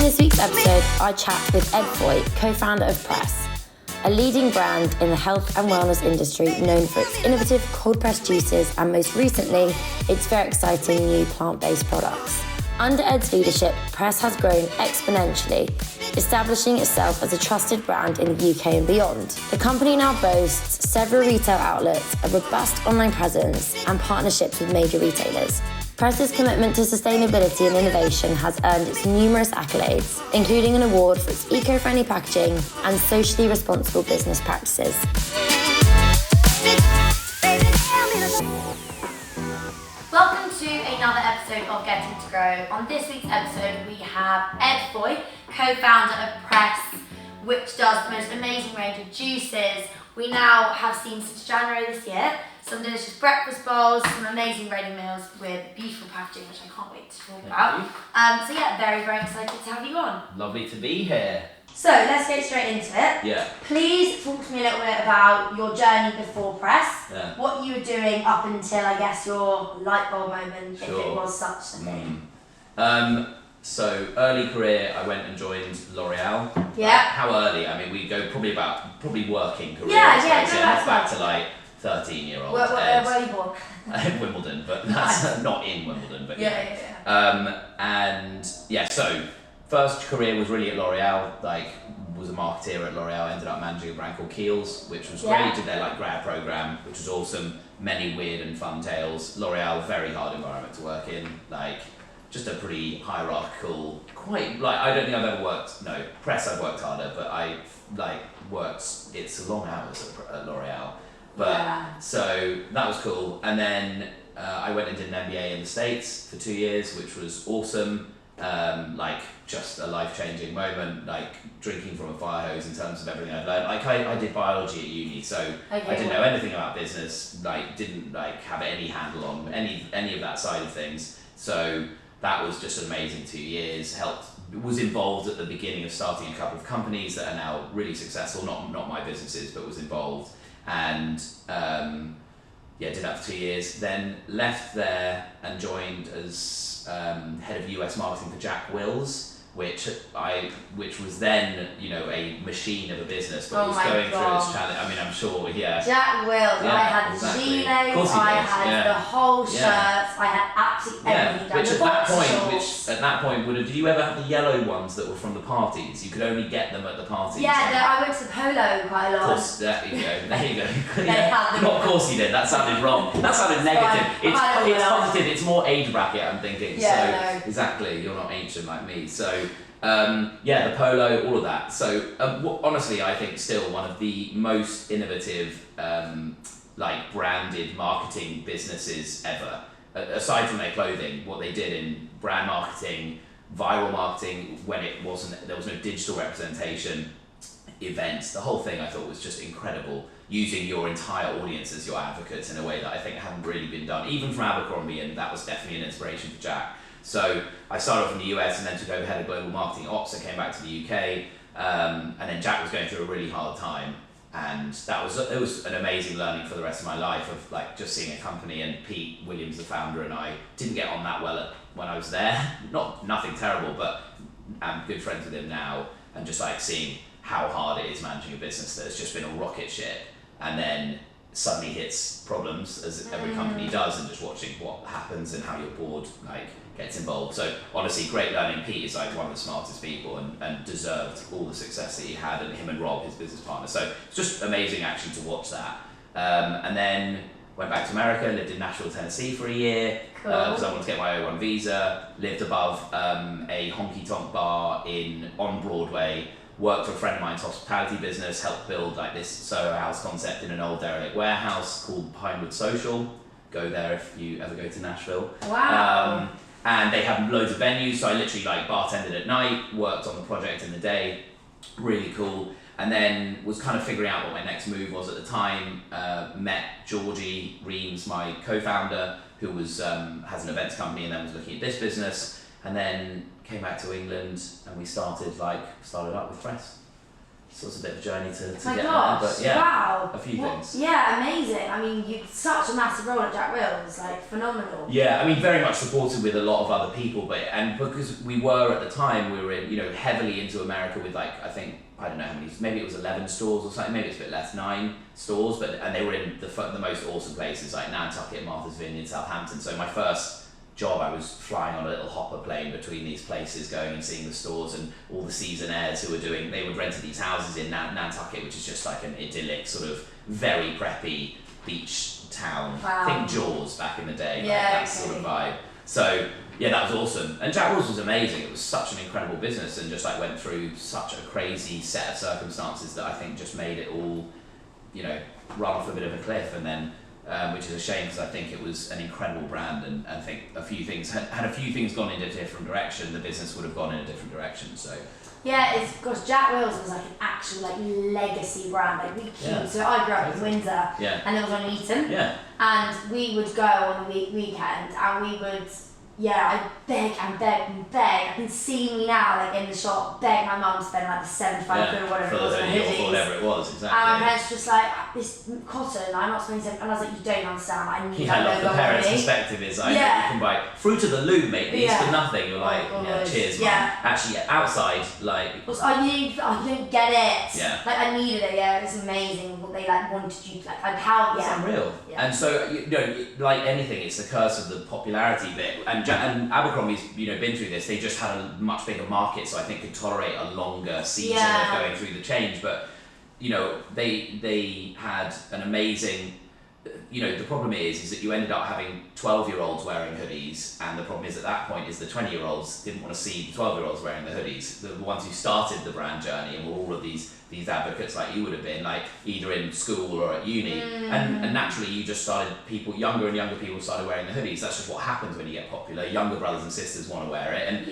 this week's episode, I chat with Ep.7, co-founder of Press, a leading brand in the health and wellness industry known for its innovative cold-pressed juices and most recently, its very exciting new plant-based products. Under Ed's leadership, Press has grown exponentially, establishing itself as a trusted brand in the UK and beyond. The company now boasts several retail outlets, a robust online presence, and partnerships with major retailers. Press's commitment to sustainability and innovation has earned its numerous accolades, including an award for its eco-friendly packaging and socially responsible business practices. Welcome to another episode of Getting to Grow. On this week's episode, we have Ep.7, co-founder of Press, which does the most amazing range of juices. We now have seen since January this year some delicious breakfast bowls, some amazing ready meals with beautiful packaging, which I can't wait to talk about. So yeah, very, very excited to have you on. Lovely to be here. So let's get straight into it. Yeah. Please talk to me a little bit about your journey before Press, what you were doing up until, I guess, your light bulb moment, if it was such a thing. So early career, I went and joined L'Oreal. Yeah. How early? I mean, we go probably working career. Not back to like 13-year-old. Where were you born? Wimbledon, but that's not in Wimbledon. But so first career was really at L'Oreal. Like, was a marketeer at L'Oreal. Ended up managing a brand called Kiehl's, which was great. Did their like grad program, which was awesome. Many weird and fun tales. L'Oreal, very hard environment to work in. Like, just a pretty hierarchical, quite like, I don't think I've ever worked, Press I've worked harder, but I like it's long hours at L'Oreal. But so that was cool. And then I went and did an MBA in the States for 2 years, which was awesome. Like just a life-changing moment, like drinking from a fire hose in terms of everything I'd learned. Like I did biology at uni, so I didn't know anything about business, like didn't like have any handle on any of that side of things. So that was just an amazing 2 years, was involved at the beginning of starting a couple of companies that are now really successful, not my businesses, but was involved. And did that for 2 years, then left there and joined as head of US marketing for Jack Wills, which was then, a machine of a business, but was going through its challenge. I mean, I'm sure, Jack Wills, I had the G-Legs, I had the whole shirts, I had absolutely everything. Which at that point, did you ever have the yellow ones that were from the parties? You could only get them at the parties. I went to Polo quite a lot. Of course, there you go. Of course you did, that sounded wrong. That sounded negative. It's positive, it's more age bracket, I'm thinking. Exactly, you're not ancient like me. So the Polo, all of that. So honestly, I think still one of the most innovative branded marketing businesses ever. Aside from their clothing, what they did in brand marketing, viral marketing, when there was no digital representation, events, the whole thing I thought was just incredible, using your entire audience as your advocates in a way that I think hadn't really been done, even from Abercrombie, and that was definitely an inspiration for Jack. So I started off in the US and then took over head of global marketing ops. I came back to the UK, and then Jack was going through a really hard time, and it was an amazing learning for the rest of my life of like just seeing a company, and Pete Williams, the founder, and I didn't get on that well when I was there. Nothing terrible, but I'm good friends with him now, and just like seeing how hard it is managing a business that has just been a rocket ship, and then suddenly hits problems, as every company does, and just watching what happens and how your board gets involved. So honestly, great learning. Pete is one of the smartest people and deserved all the success that he had, and him and Rob, his business partner. So it's just amazing actually to watch that. And then went back to America, lived in Nashville, Tennessee for a year, because I wanted to get my O1 visa, lived above a honky-tonk bar on Broadway, worked for a friend of mine's hospitality business, helped build this Soho House concept in an old derelict warehouse called Pinewood Social. Go there if you ever go to Nashville. Wow. And they have loads of venues, so I literally bartended at night, worked on the project in the day, really cool. And then was kind of figuring out what my next move was at the time. Met Georgie Reams, my co-founder, who has an events company and then was looking at this business. And then came back to England and we started up with Press. So it's a bit of a journey to My get gosh, there, but yeah, wow. a few things. Yeah, amazing. I mean, you such a massive role at Jack Wills, like phenomenal. Yeah, I mean, very much supported with a lot of other people, and because we were at the time, we were in, heavily into America with like, I think, I don't know how many, maybe it was 11 stores or something, maybe it's a bit less, 9 stores, and they were in the most awesome places like Nantucket, Martha's Vineyard, Southampton. So my first job, I was flying on a little hopper plane between these places, going and seeing the stores, and all the seasonaires who were they would rent these houses in Nantucket, which is just like an idyllic sort of very preppy beach town. Wow. Think Jaws back in the day, Yeah, like that sort of vibe. So yeah, that was awesome. And Jack Wills was amazing. It was such an incredible business, and just like went through such a crazy set of circumstances that I think just made it all, run off a bit of a cliff, and then which is a shame because I think it was an incredible brand, and I think a few things had a few things gone in a different direction, the business would have gone in a different direction. So yeah, because Jack Wills was like an actual like legacy brand, like really cute. So I grew up in Windsor, and it was on Eton, and we would go on the weekend, and we would. Yeah, I beg and beg and beg. I can see me now, like in the shop, beg my mum to spend like the 75 quid or whatever it was on hoodies. Whatever it was, exactly. And my parents just like, this cotton, I'm not spending 7. And I was like, you don't understand, I need that like logo the parents' on me. perspective is like, you can buy fruit of the loom, mate, these for nothing. You're like, cheers, mum. Actually, outside, like... I didn't get it. Yeah. Like, I needed it, it's amazing what they like wanted you to, like how, It's unreal. Yeah. And so, like anything, it's the curse of the popularity bit. And Abercrombie's, been through this. They just had a much bigger market, so I think could tolerate a longer season of going through the change. But they had an amazing. The problem is that you ended up having 12-year-olds wearing hoodies, and the problem is at that point is the 20-year-olds didn't want to see the 12-year-olds wearing the hoodies. The ones who started the brand journey and were all of these advocates like you would have been, like either in school or at uni, and naturally you just started younger and younger people started wearing the hoodies. That's just what happens when you get popular. Younger brothers and sisters want to wear it, and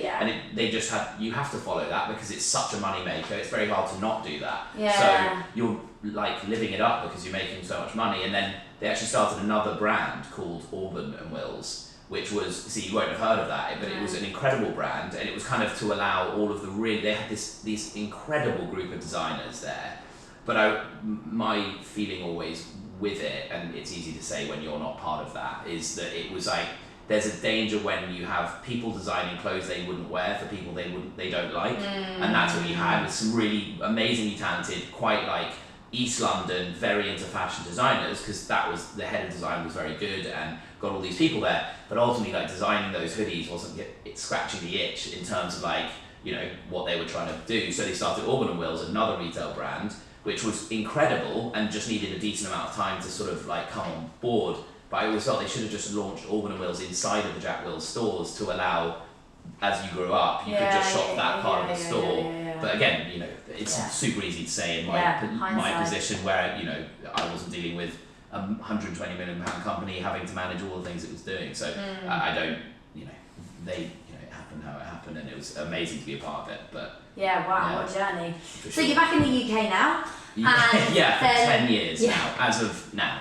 you have to follow that because it's such a money maker. It's very hard to not do that. So you're like living it up because you're making so much money, and then they actually started another brand called Auburn and Wills, which was, you won't have heard of that, but it was an incredible brand, and it was kind of to allow all of they had this incredible group of designers there. But my feeling always with it, and it's easy to say when you're not part of that, is that it was like, there's a danger when you have people designing clothes they wouldn't wear for people they don't like, and that's what you had with some really amazingly talented, quite like East London, very into fashion designers, because that was the head of design was very good and got all these people there. But ultimately, like designing those hoodies wasn't scratching the itch in terms of like what they were trying to do. So they started Auburn and Wills, another retail brand, which was incredible and just needed a decent amount of time to sort of like come on board. But I always felt they should have just launched Auburn and Wills inside of the Jack Wills stores to allow, as you grew up, you could just shop that part of the store. But again, it's super easy to say in my position where I wasn't dealing with a £120 million company having to manage all the things it was doing. So I don't, it happened how it happened, and it was amazing to be a part of it. But what a journey. So sure. You're back in the UK now. For then, 10 years now, as of now.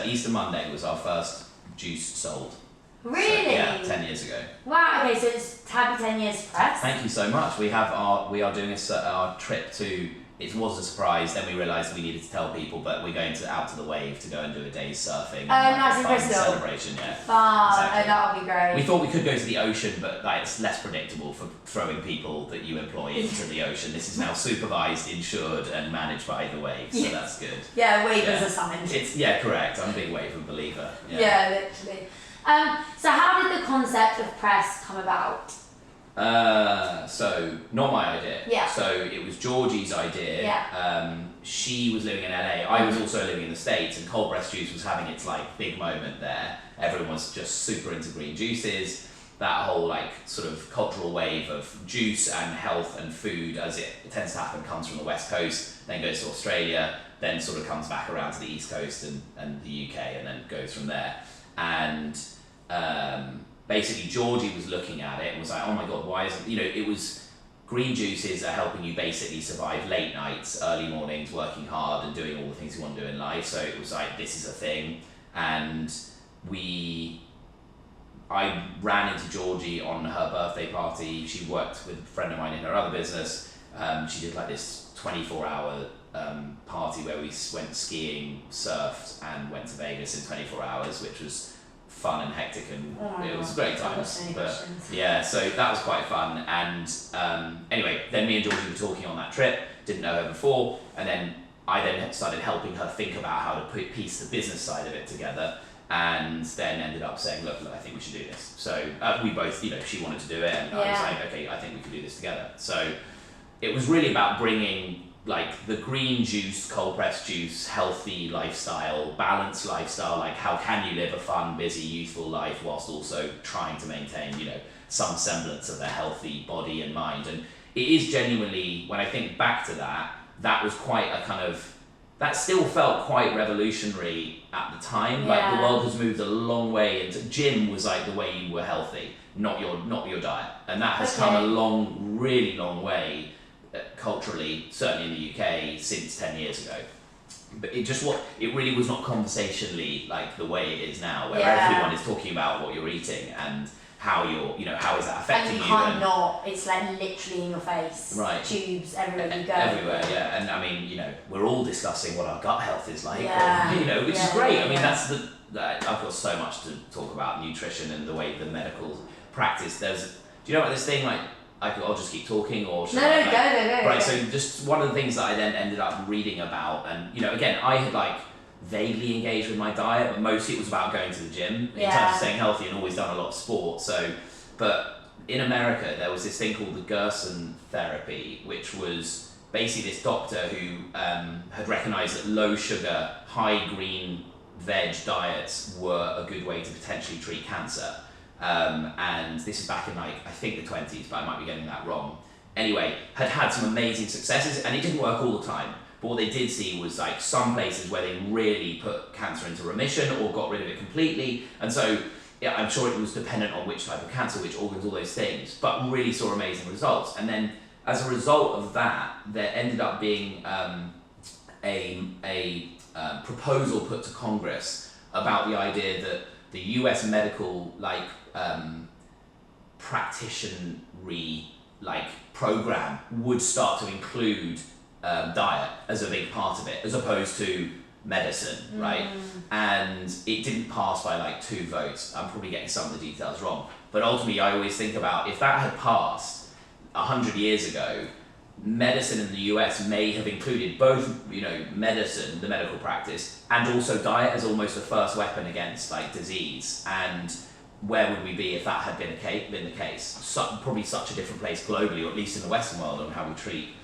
Easter Monday was our first juice sold. Really? So, 10 years ago. Wow, okay, so it's happy 10 years to press. Thank you so much. We are doing our trip to, it was a surprise, then we realised we needed to tell people, but we're going out to the Wave to go and do a day's surfing. Nice in Bristol. Celebration, Fun, exactly. That would be great. We thought we could go to the ocean, but it's less predictable for throwing people that you employ into the ocean. This is now supervised, insured, and managed by the Wave, so that's good. Waivers assigned. Correct. I'm a big Wave believer. Literally. So how did the concept of press come about? So not my idea. Yeah. So it was Georgie's idea. Yeah. She was living in LA. I was also living in the States, and cold pressed juice was having its like big moment there. Everyone was just super into green juices. That whole like sort of cultural wave of juice and health and food, as it tends to happen, comes from the West Coast, then goes to Australia, then sort of comes back around to the East Coast and the UK, and then goes from there. And basically Georgie was looking at it and was like, oh my god, why isn't, it was green juices are helping you basically survive late nights, early mornings, working hard and doing all the things you want to do in life. So it was like, this is a thing. And I ran into Georgie on her birthday party. She worked with a friend of mine in her other business. She did like this 24-hour party where we went skiing, surfed, and went to Vegas in 24 hours, which was fun and hectic, and it was a great time. But yeah, so that was quite fun. And anyway, then me and Georgie were talking on that trip. Didn't know her before, and then I then started helping her think about how to piece the business side of it together. And then ended up saying, look, I think we should do this. So we both, she wanted to do it, and I was like, okay, I think we could do this together. So it was really about bringing like the green juice, cold pressed juice, healthy lifestyle, balanced lifestyle, like how can you live a fun, busy, youthful life whilst also trying to maintain, some semblance of a healthy body and mind. And it is genuinely, when I think back to that, that was quite a kind of, that still felt quite revolutionary at the time. Like the world has moved a long way into, gym was like the way you were healthy, not your diet. And that has come a really long way culturally, certainly in the UK, since 10 years ago. But it really was not conversationally like the way it is now, where everyone is talking about what you're eating and how how is that affecting you. And you can't not, it's like literally in your face. Right. Tubes everywhere you go. Everywhere, yeah. And I mean, we're all discussing what our gut health is like, or, which is great. I mean, I've got so much to talk about nutrition and the way the medical practice. Do you know about this thing, like, I'll just keep talking, or go. Right, so just one of the things that I then ended up reading about, and again, I had like vaguely engaged with my diet, but mostly it was about going to the gym in terms of staying healthy, and always done a lot of sport. So, but in America, there was this thing called the Gerson therapy, which was basically this doctor who had recognised that low sugar, high green veg diets were a good way to potentially treat cancer. And this is back in I think the 20s, but I might be getting that wrong. Anyway, had some amazing successes, and it didn't work all the time. But what they did see was like some places where they really put cancer into remission or got rid of it completely. And so, I'm sure it was dependent on which type of cancer, which organs, all those things, but really saw amazing results. And then as a result of that, there ended up being a proposal put to Congress about the idea that the US medical practitioner program would start to include diet as a big part of it, as opposed to medicine, right? And it didn't pass by 2 votes. I'm probably getting some of the details wrong, but ultimately I always think about, if that had passed 100 years ago, medicine in the US may have included both, medicine, the medical practice, and also diet as almost the first weapon against disease. And where would we be if that had been the case? Probably such a different place globally, or at least in the Western world, on how we treat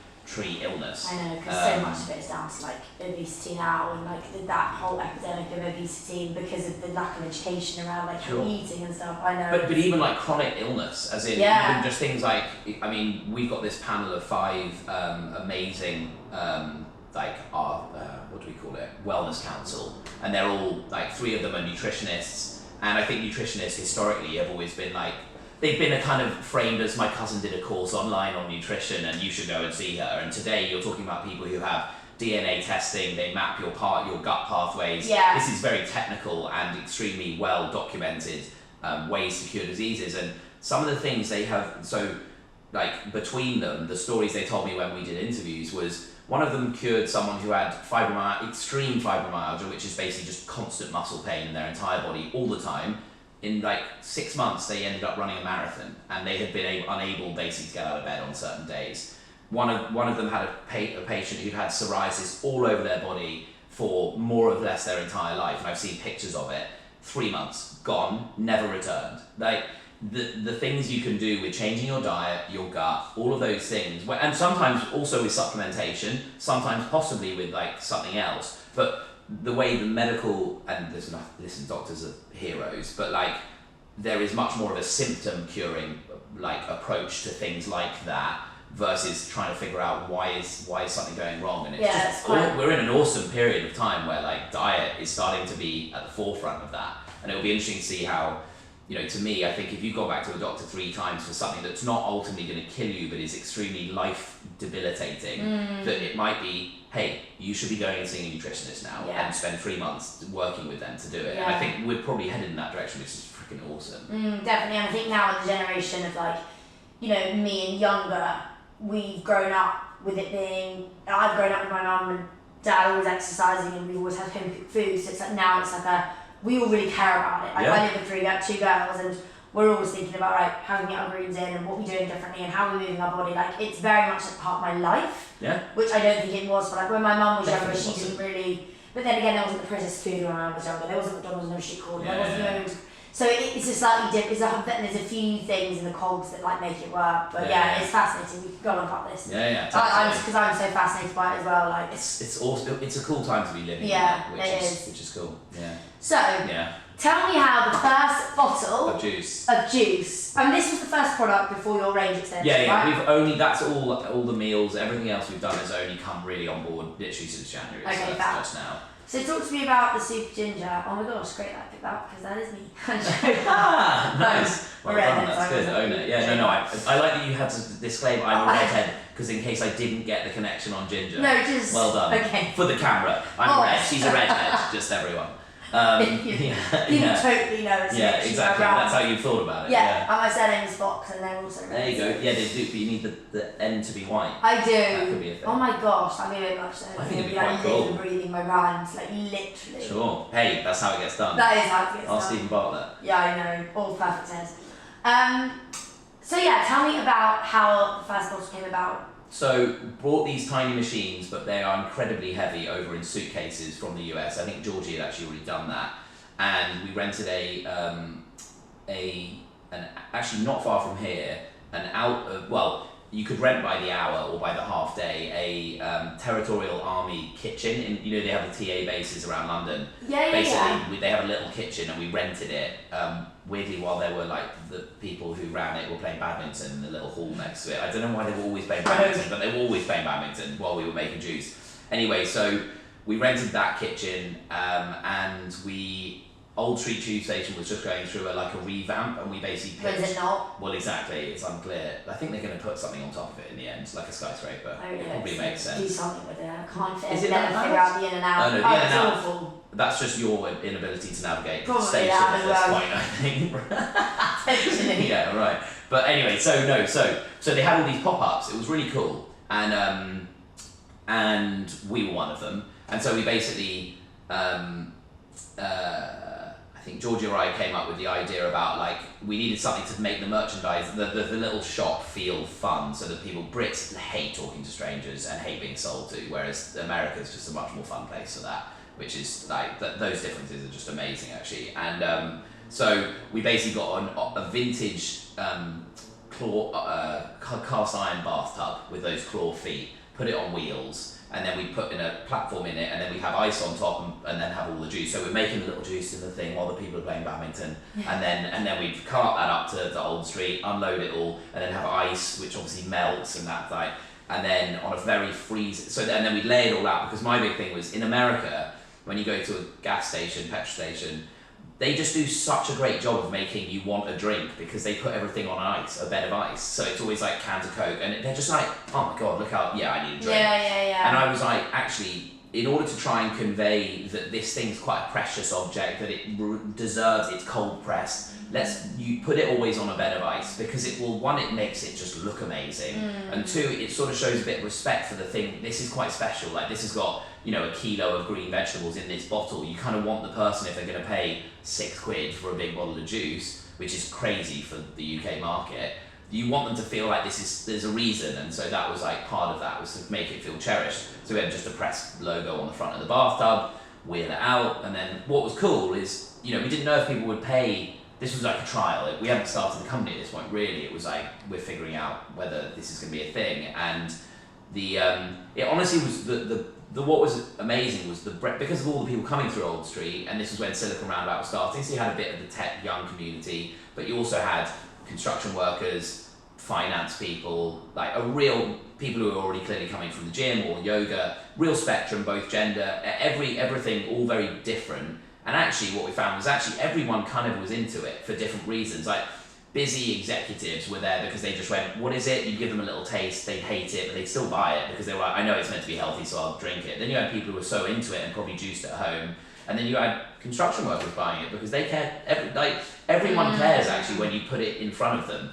illness. I know, because so much of it is down to obesity now, and that whole epidemic of obesity, because of the lack of education around eating and stuff. I know. But even chronic illness, as in even just things we've got this panel of 5 amazing our what do we call it, wellness council, and they're all 3 of them are nutritionists, and I think nutritionists historically have always been they've been a kind of framed as, my cousin did a course online on nutrition and you should go and see her. And today you're talking about people who have DNA testing, they map your gut pathways. Yeah. This is very technical and extremely well documented ways to cure diseases. And some of the things they have, between them, the stories they told me when we did interviews was, one of them cured someone who had extreme fibromyalgia, which is basically just constant muscle pain in their entire body all the time. In 6 months, they ended up running a marathon, and they had been unable basically to get out of bed on certain days. One of them had a patient who'd had psoriasis all over their body for more or less their entire life, and I've seen pictures of it. 3 months, gone, never returned. The things you can do with changing your diet, your gut, all of those things, and sometimes also with supplementation, sometimes possibly with something else, but the way the medical, and listen, doctors are heroes, but there is much more of a symptom curing approach to things like that, versus trying to figure out why is something going wrong. And it's we're in an awesome period of time where diet is starting to be at the forefront of that, and it'll be interesting to see how, to me, I think if you go back to a doctor 3 times for something that's not ultimately going to kill you but is extremely life debilitating, that it might be, hey, you should be going and seeing a nutritionist now and spend 3 months working with them to do it. And I think we're probably headed in that direction, which is freaking awesome. Definitely, and I think now in the generation of me and younger, we've grown up with it being, I've grown up with my mum and dad always exercising, and we've always had home cooked food, so it's like now it's like we all really care about it. Like I live with we got 2 girls, and we're always thinking about how we get our greens in and what we're doing differently and how we're moving our body. Like it's very much a part of my life, which I don't think it was. But like when my mum was younger, she didn't really. But then again, there wasn't the processed food when I was younger. There wasn't McDonald's, no shit called. There wasn't so it's a slightly different. There's a few things in the cogs that like make it work. But it's fascinating. We could go on about this. Because I'm so fascinated by it as well. Like it's awesome. It's a cool time to be living. Which is cool. Yeah. So tell me how the first bottle of juice. And this was the first product before your range extension. Right? We've only that's all the meals. Everything else we've done has only come really on board literally since January. Okay, so that's just now. So talk to me about the super ginger. Oh my gosh, great that I picked that up because that is me. Nice. Well done, that's good. Own it. Yeah, no. I like that you had to disclaim I'm a redhead because in case I didn't get the connection on ginger. No, just well done. Okay. For the camera, I'm red. She's a redhead. Just everyone. People totally know it's exactly. That's how you thought about it. Yeah. And my surname is Fox, and they're also red. There you go. Yeah, they do, but you need the end to be white. I do. That could be a thing. Oh my gosh, that'd be a bit much. So I think it'd be like quite cool. living, breathing my brand, like literally. Sure. Hey, that's how it gets done. That is how it gets done. Ask Stephen Bartlett. Yeah, I know. All perfect sense. So yeah, tell me about how the first bottle came about. So brought these tiny machines, but they are incredibly heavy over in suitcases from the US. I think Georgie had actually already done that. And we rented actually not far from here, you could rent by the hour or by the half day a territorial army kitchen. In they have the TA bases around London. Basically, they have a little kitchen, and we rented it. Weirdly, while there were like the people who ran it were playing badminton in the little hall next to it. I don't know why they were always playing badminton, but they were always playing badminton while we were making juice. Anyway, so we rented that kitchen, and Old Street Tube Station was just going through a revamp, and we basically pitched. Is it not? Well, exactly. It's unclear. I think they're going to put something on top of it in the end, like a skyscraper. Oh, yeah, it probably makes sense. Do something with it. I can't fit. Is it never figure out the in and out. Oh no, the in and out. Awful. That's just your inability to navigate the Probably station that at as this well. point, I think. Yeah, right. But anyway, so they had all these pop-ups. It was really cool, and we were one of them. And so we basically, I think Georgie or I came up with the idea about we needed something to make the merchandise, the little shop feel fun, so that Brits hate talking to strangers and hate being sold to, whereas America's just a much more fun place for that, which is those differences are just amazing actually. And so we basically got a vintage cast iron bathtub with those claw feet, put it on wheels, and then we put in a platform in it, and then we have ice on top, and then have all the juice. So we're making a little juice in the thing while the people are playing badminton, and then we'd cart that up to Old Street, unload it all, and then have ice, which obviously melts and that and then on a very and then we'd lay it all out, because my big thing was in America, when you go to a gas station, petrol station, they just do such a great job of making you want a drink, because they put everything on ice, a bed of ice. So it's always cans of Coke, and they're just oh my God, look how, I need a drink. Yeah. And I was actually, in order to try and convey that this thing's quite a precious object, that it deserves its cold press, you put it always on a bed of ice, because it makes it just look amazing, and two, it sort of shows a bit of respect for the thing. This is quite special, this has got, a kilo of green vegetables in this bottle. You kind of want the person, if they're going to pay £6 for a big bottle of juice, which is crazy for the UK market, you want them to feel there's a reason, and so that was part of that, was to make it feel cherished. So we had just a press logo on the front of the bathtub, wheel it out, and then what was cool is, we didn't know if people would pay. This was a trial. We hadn't started the company at this point, really. It was we're figuring out whether this is going to be a thing, and it honestly was what was amazing was because of all the people coming through Old Street, and this was when Silicon Roundabout was starting, so you had a bit of the tech young community, but you also had construction workers, finance people, a real people who were already clearly coming from the gym or yoga, real spectrum, both gender, everything, all very different. And actually what we found was everyone kind of was into it for different reasons. Busy executives were there because they just went, what is it? You give them a little taste, they'd hate it, but they'd still buy it because they were I know it's meant to be healthy, so I'll drink it. Then you had people who were so into it and probably juiced at home. And then you had construction workers buying it because they care. Everyone cares actually when you put it in front of them.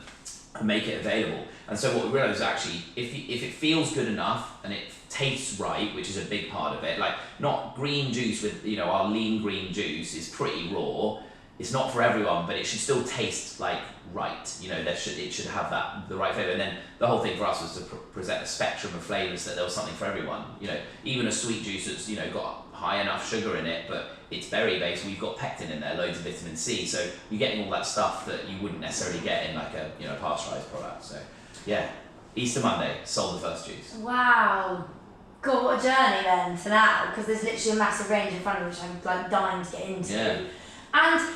and make it available. And so what we realised is actually, if it feels good enough and it tastes right, which is a big part of it, like not green juice with, our lean green juice is pretty raw. It's not for everyone, but it should still taste like right. It should have the right flavour. And then the whole thing for us was to present a spectrum of flavours, that there was something for everyone. Even a sweet juice that's got high enough sugar in it, but it's berry based. We've got pectin in there, loads of vitamin C. So you're getting all that stuff that you wouldn't necessarily get in like a pasteurised product. So yeah, Easter Monday sold the first juice. Wow. God, what a journey then to now, because there's literally a massive range in front of which I'm like dying to get into. Yeah. And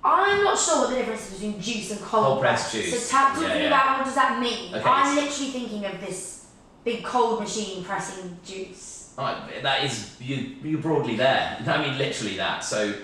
I'm not sure what the difference is between juice and cold pressed juice. So talk to me about what does that mean? Okay. I'm literally thinking of this big cold machine pressing juice. That is, you're broadly there. I mean, literally that. So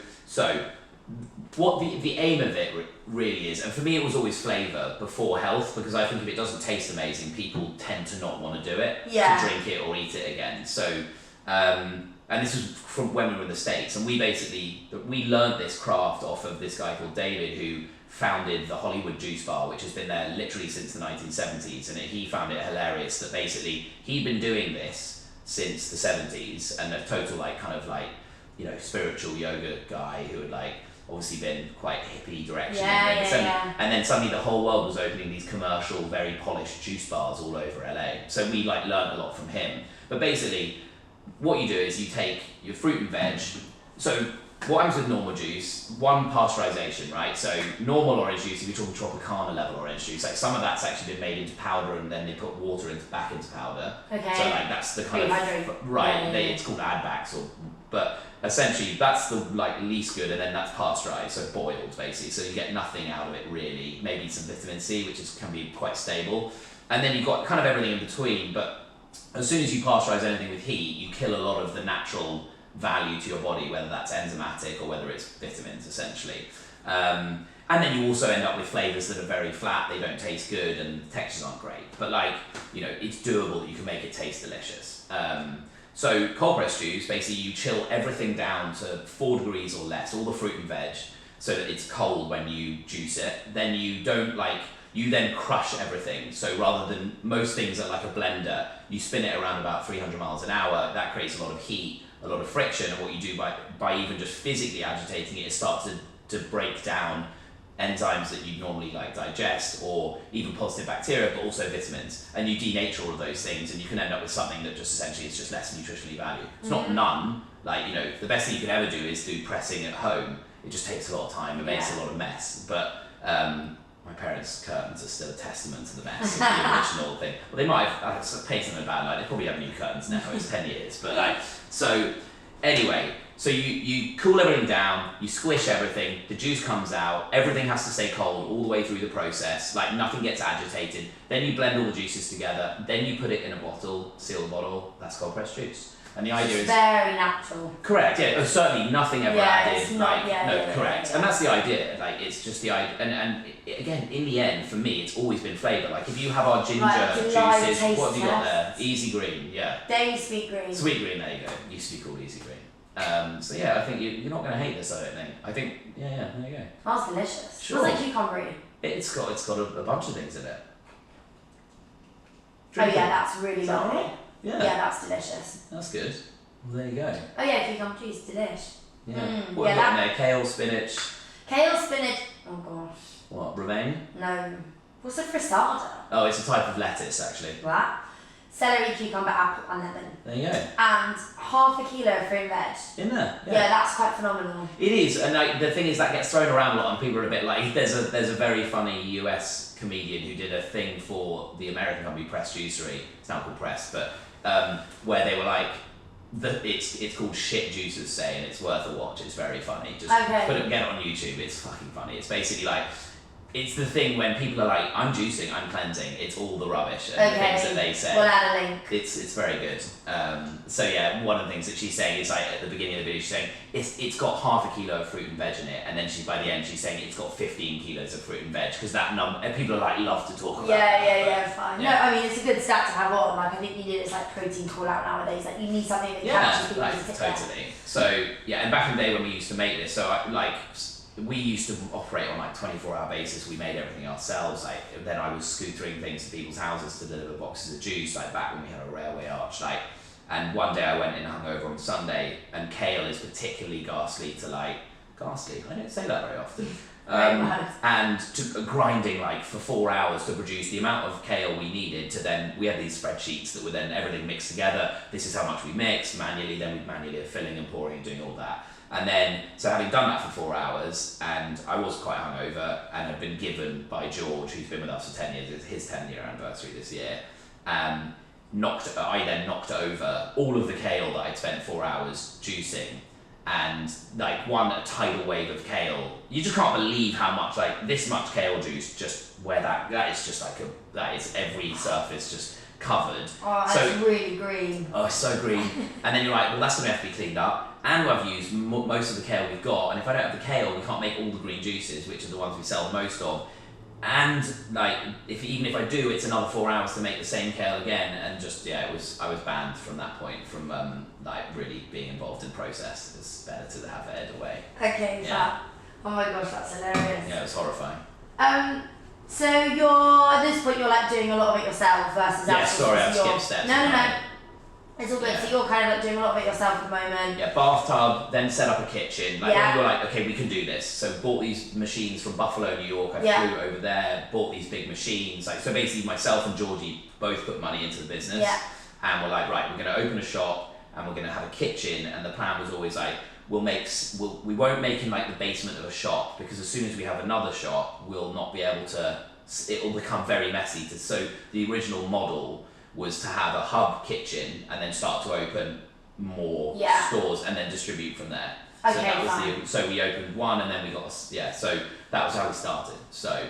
what the aim of it really is, and for me it was always flavour before health, because I think if it doesn't taste amazing, people tend to not want to do it, to drink it or eat it again. So, and this was from when we were in the States, and we learned this craft off of this guy called David, who founded the Hollywood Juice Bar, which has been there literally since the 1970s, and he found it hilarious that basically he'd been doing this since the 70s, and a total spiritual yoga guy who had obviously been quite hippie direction, and then suddenly the whole world was opening these commercial, very polished juice bars all over LA. So we learned a lot from him. But basically, what you do is you take your fruit and veg. So what happens with normal juice? One, pasteurization, right? So normal orange juice, if you're talking Tropicana level orange juice, some of that's actually been made into powder and then they put water back into powder. Okay. So that's the kind of right. It's called add backs, but essentially that's the least good, and then that's pasteurized, so boiled basically. So you get nothing out of it really. Maybe some vitamin C, which can be quite stable, and then you've got kind of everything in between. But as soon as you pasteurize anything with heat, you kill a lot of the natural value to your body, whether that's enzymatic or whether it's vitamins essentially. And then you also end up with flavors that are very flat, they don't taste good, and the textures aren't great. But it's doable that you can make it taste delicious. So cold pressed juice, basically you chill everything down to 4 degrees or less, all the fruit and veg, so that it's cold when you juice it. Then you don't you then crush everything. So rather than most things are like a blender, you spin it around about 300 miles an hour, that creates a lot of heat, a lot of friction, and what you do by even just physically agitating it is start to break down enzymes that you'd normally digest, or even positive bacteria, but also vitamins, and you denature all of those things, and you can end up with something that just essentially is just less nutritionally valued. It's not none, the best thing you can ever do is do pressing at home. It just takes a lot of time, it makes a lot of mess, but my parents' curtains are still a testament to the mess of the original thing. Well, they might have paid them a bad light, they probably have new curtains now, it's 10 years, but so anyway, so you cool everything down, you squish everything, the juice comes out, everything has to stay cold all the way through the process, nothing gets agitated, then you blend all the juices together, then you put it in a bottle, seal the bottle, that's cold pressed juice. And the idea is very natural. Correct, yeah. Certainly nothing ever added. It's not, correct. And that's the idea. It's just the idea. And again, in the end, for me, it's always been flavour. If you have our ginger juices, what have you got there? Easy Green, yeah. Dairy Sweet Green. Sweet Green, there you go. Used to be called Easy Green. So yeah, I think you're not going to hate this. I don't think. I think there you go. Smells delicious. Sure. Smells like cucumber. It's got a bunch of things in it. That's really lovely. Right? Yeah, that's delicious. That's good. Well, there you go. Oh yeah, cucumber juice, delish. Yeah. What have you got in there? Kale, spinach. Kale, spinach. Oh gosh. What? Romaine? No. What's a frittata? Oh, it's a type of lettuce actually. What? Celery, cucumber, apple, and lemon. There you go. And half a kilo of fruit and veg. In there. Yeah, that's quite phenomenal. It is, and the thing is that gets thrown around a lot, and people are a bit there's a very funny US comedian who did a thing for the American company Press Juicery. It's now called Press, but where they were it's called Shit Juices Say, and it's worth a watch. It's very funny. Just get it on YouTube. It's fucking funny. It's basically it's the thing when people are I'm juicing, I'm cleansing. It's all the rubbish and the things that they say. We'll add a link. It's very good. So yeah, one of the things that she's saying is at the beginning of the video, she's saying it's got half a kilo of fruit and veg in it, and then by the end she's saying it's got 15 kilos of fruit and veg, because that number, and people are love to talk about. Fine. Yeah. No, I mean it's a good stat to have on. I think you need it's protein call out nowadays. You need something that catches people. Totally. So yeah, and back in the day when we used to make this, so we used to operate on like 24-hour basis. We made everything ourselves. Like then I was scootering things to people's houses to deliver boxes of juice. Like back when we had a railway arch. Like, and one day I went in hungover on Sunday, and kale is particularly ghastly. I don't say that very often. And grinding like for 4 hours to produce the amount of kale we needed to then, we had these spreadsheets that were then everything mixed together. This is how much we mixed manually, then we manually filling and pouring and doing all that. And then, so having done that for 4 hours, and I was quite hungover and had been given by George, who's been with us for 10 years, it's his 10-year anniversary this year, I then knocked over all of the kale that I'd spent 4 hours juicing, and like a tidal wave of kale. You just can't believe how much, like this much kale juice, just where that is just like that is every surface just covered. Oh, that's really green. Oh, it's so green. And then you're like, well, that's going to have to be cleaned up. And I've used most of the kale we've got. And if I don't have the kale, we can't make all the green juices, which are the ones we sell the most of. And like, even if I do, it's another 4 hours to make the same kale again. And just, I was banned from that point from like really being involved in the process. It's better to have it away. Okay, yeah. Oh my gosh, that's hilarious. Yeah, it was horrifying. So at this point you're like doing a lot of it yourself versus yeah, sorry, I've skipped steps. No. It's all good. Yeah. So you're kind of like doing a lot of it yourself at the moment. Yeah, bathtub, then set up a kitchen. Like when we were like, okay, we can do this. So bought these machines from Buffalo, New York. I flew over there, bought these big machines. Like so basically myself and Georgie both put money into the business. Yeah. And we're like, right, we're gonna open a shop and we're gonna have a kitchen, and the plan was always like, we won't make in like the basement of a shop, because as soon as we have another shop, we'll not be able to, it'll become very messy. So the original model was to have a hub kitchen and then start to open more stores and then distribute from there. Okay, so that was so we opened one and then we got so that was how we started. So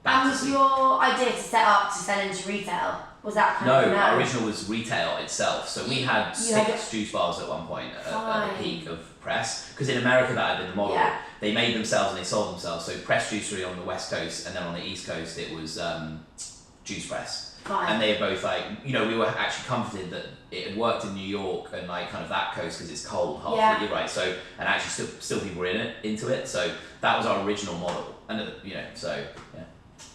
and was your idea to set up to sell into retail? Was that kind of our original was retail itself. So we had 6 juice bars at one point at the peak of Press, because in America that had been the model. Yeah. They made themselves and they sold themselves. So Press Juicery on the West Coast, and then on the East Coast it was Juice Press. Fine. And they were both like, we were actually comforted that it had worked in New York and like kind of that coast because it's cold half the year, right? So, and actually still people were into it. So that was our original model, and so yeah.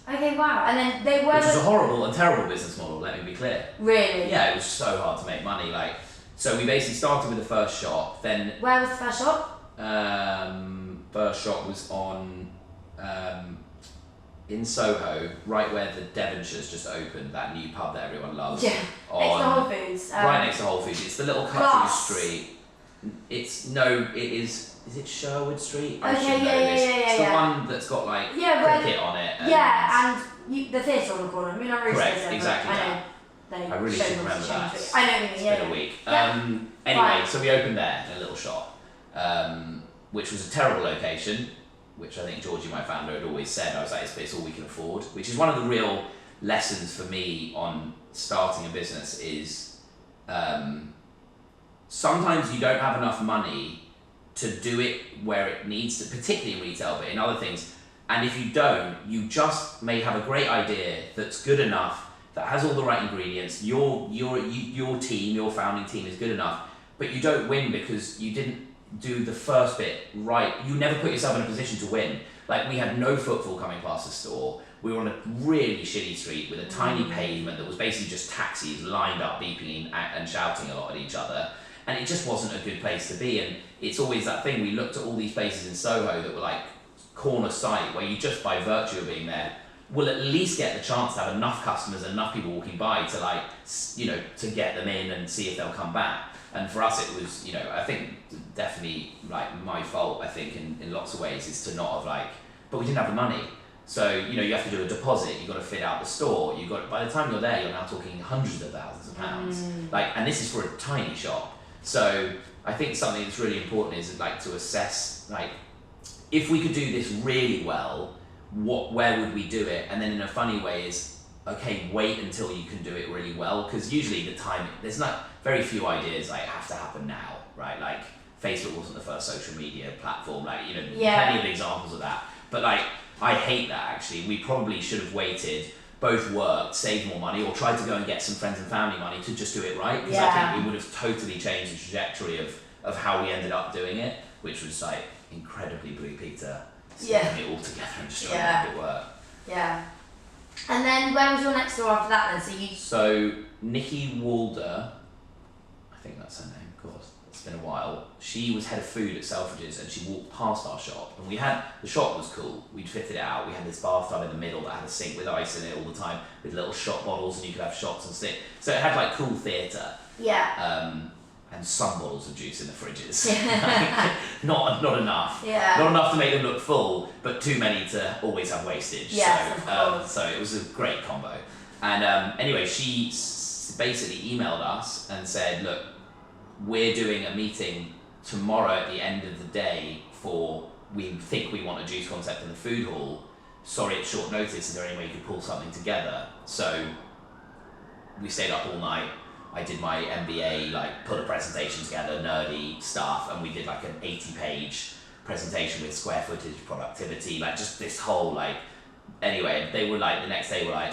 Okay, wow. And then they were. Which was a horrible and terrible business model, let me be clear. Really? Yeah, it was so hard to make money. Like, so we basically started with the first shop. Then. Where was the first shop? First shop was on, in Soho, right where the Devonshires just opened, that new pub that everyone loves. Yeah. Next to Whole Foods. Right next to Whole Foods. It's the little cut through street. Is it Sherwood Street? It's the one that's got like cricket on it. And the theatre on the corner. I mean, I'm really correct, exactly that. I really should remember that. I know what you mean. It's been a week. Anyway, so we opened there in a little shop, which was a terrible location, which I think Georgie, my founder, had always said. I was like, it's all we can afford, which is one of the real lessons for me on starting a business is sometimes you don't have enough money to do it where it needs to, particularly in retail, but in other things. And if you don't, you just may have a great idea that's good enough, that has all the right ingredients, your team, your founding team is good enough, but you don't win because you didn't do the first bit right. You never put yourself in a position to win. Like, we had no footfall coming past the store. We were on a really shitty street with a tiny pavement that was basically just taxis lined up beeping and shouting a lot at each other. And it just wasn't a good place to be. And it's always that thing, we looked at all these places in Soho that were like corner site where you just by virtue of being there will at least get the chance to have enough customers and enough people walking by to like, to get them in and see if they'll come back. And for us it was, I think definitely like my fault, I think in lots of ways, is to not have but we didn't have the money. So, you have to do a deposit, you've got to fit out the store, by the time you're there, you're now talking hundreds of thousands of pounds. And this is for a tiny shop. So I think something that's really important is to assess, if we could do this really well, where would we do it? And then in a funny way is, okay, wait until you can do it really well, because usually the time, there's not very few ideas have to happen now, right? Facebook wasn't the first social media platform, plenty of examples of that. But I hate that actually. We probably should have waited, both worked, saved more money, or tried to go and get some friends and family money to just do it right, because I think we would have totally changed the trajectory of how we ended up doing it, which was incredibly Blue Peter it all together and just trying to make it work. Yeah. And then where was your next store after that then? So Nikki Walder, I think that's her name, of course, it's been a while. She was head of food at Selfridges, and she walked past our shop, and the shop was cool. We'd fitted it out. We had this bathtub in the middle that had a sink with ice in it all the time, with little shot bottles, and you could have shots and stick. So it had like cool theatre. Yeah. And some bottles of juice in the fridges. Not enough. Yeah. Not enough to make them look full, but too many to always have wastage. Yes, of course. So it was a great combo. And anyway, she basically emailed us and said, look, we're doing a meeting tomorrow at the end of the day we think we want a juice concept in the food hall. Sorry, it's short notice. Is there any way you could pull something together? So we stayed up all night. I did my MBA, put a presentation together, nerdy stuff, and we did an 80-page presentation with square footage, productivity, just this whole anyway, they were the next day were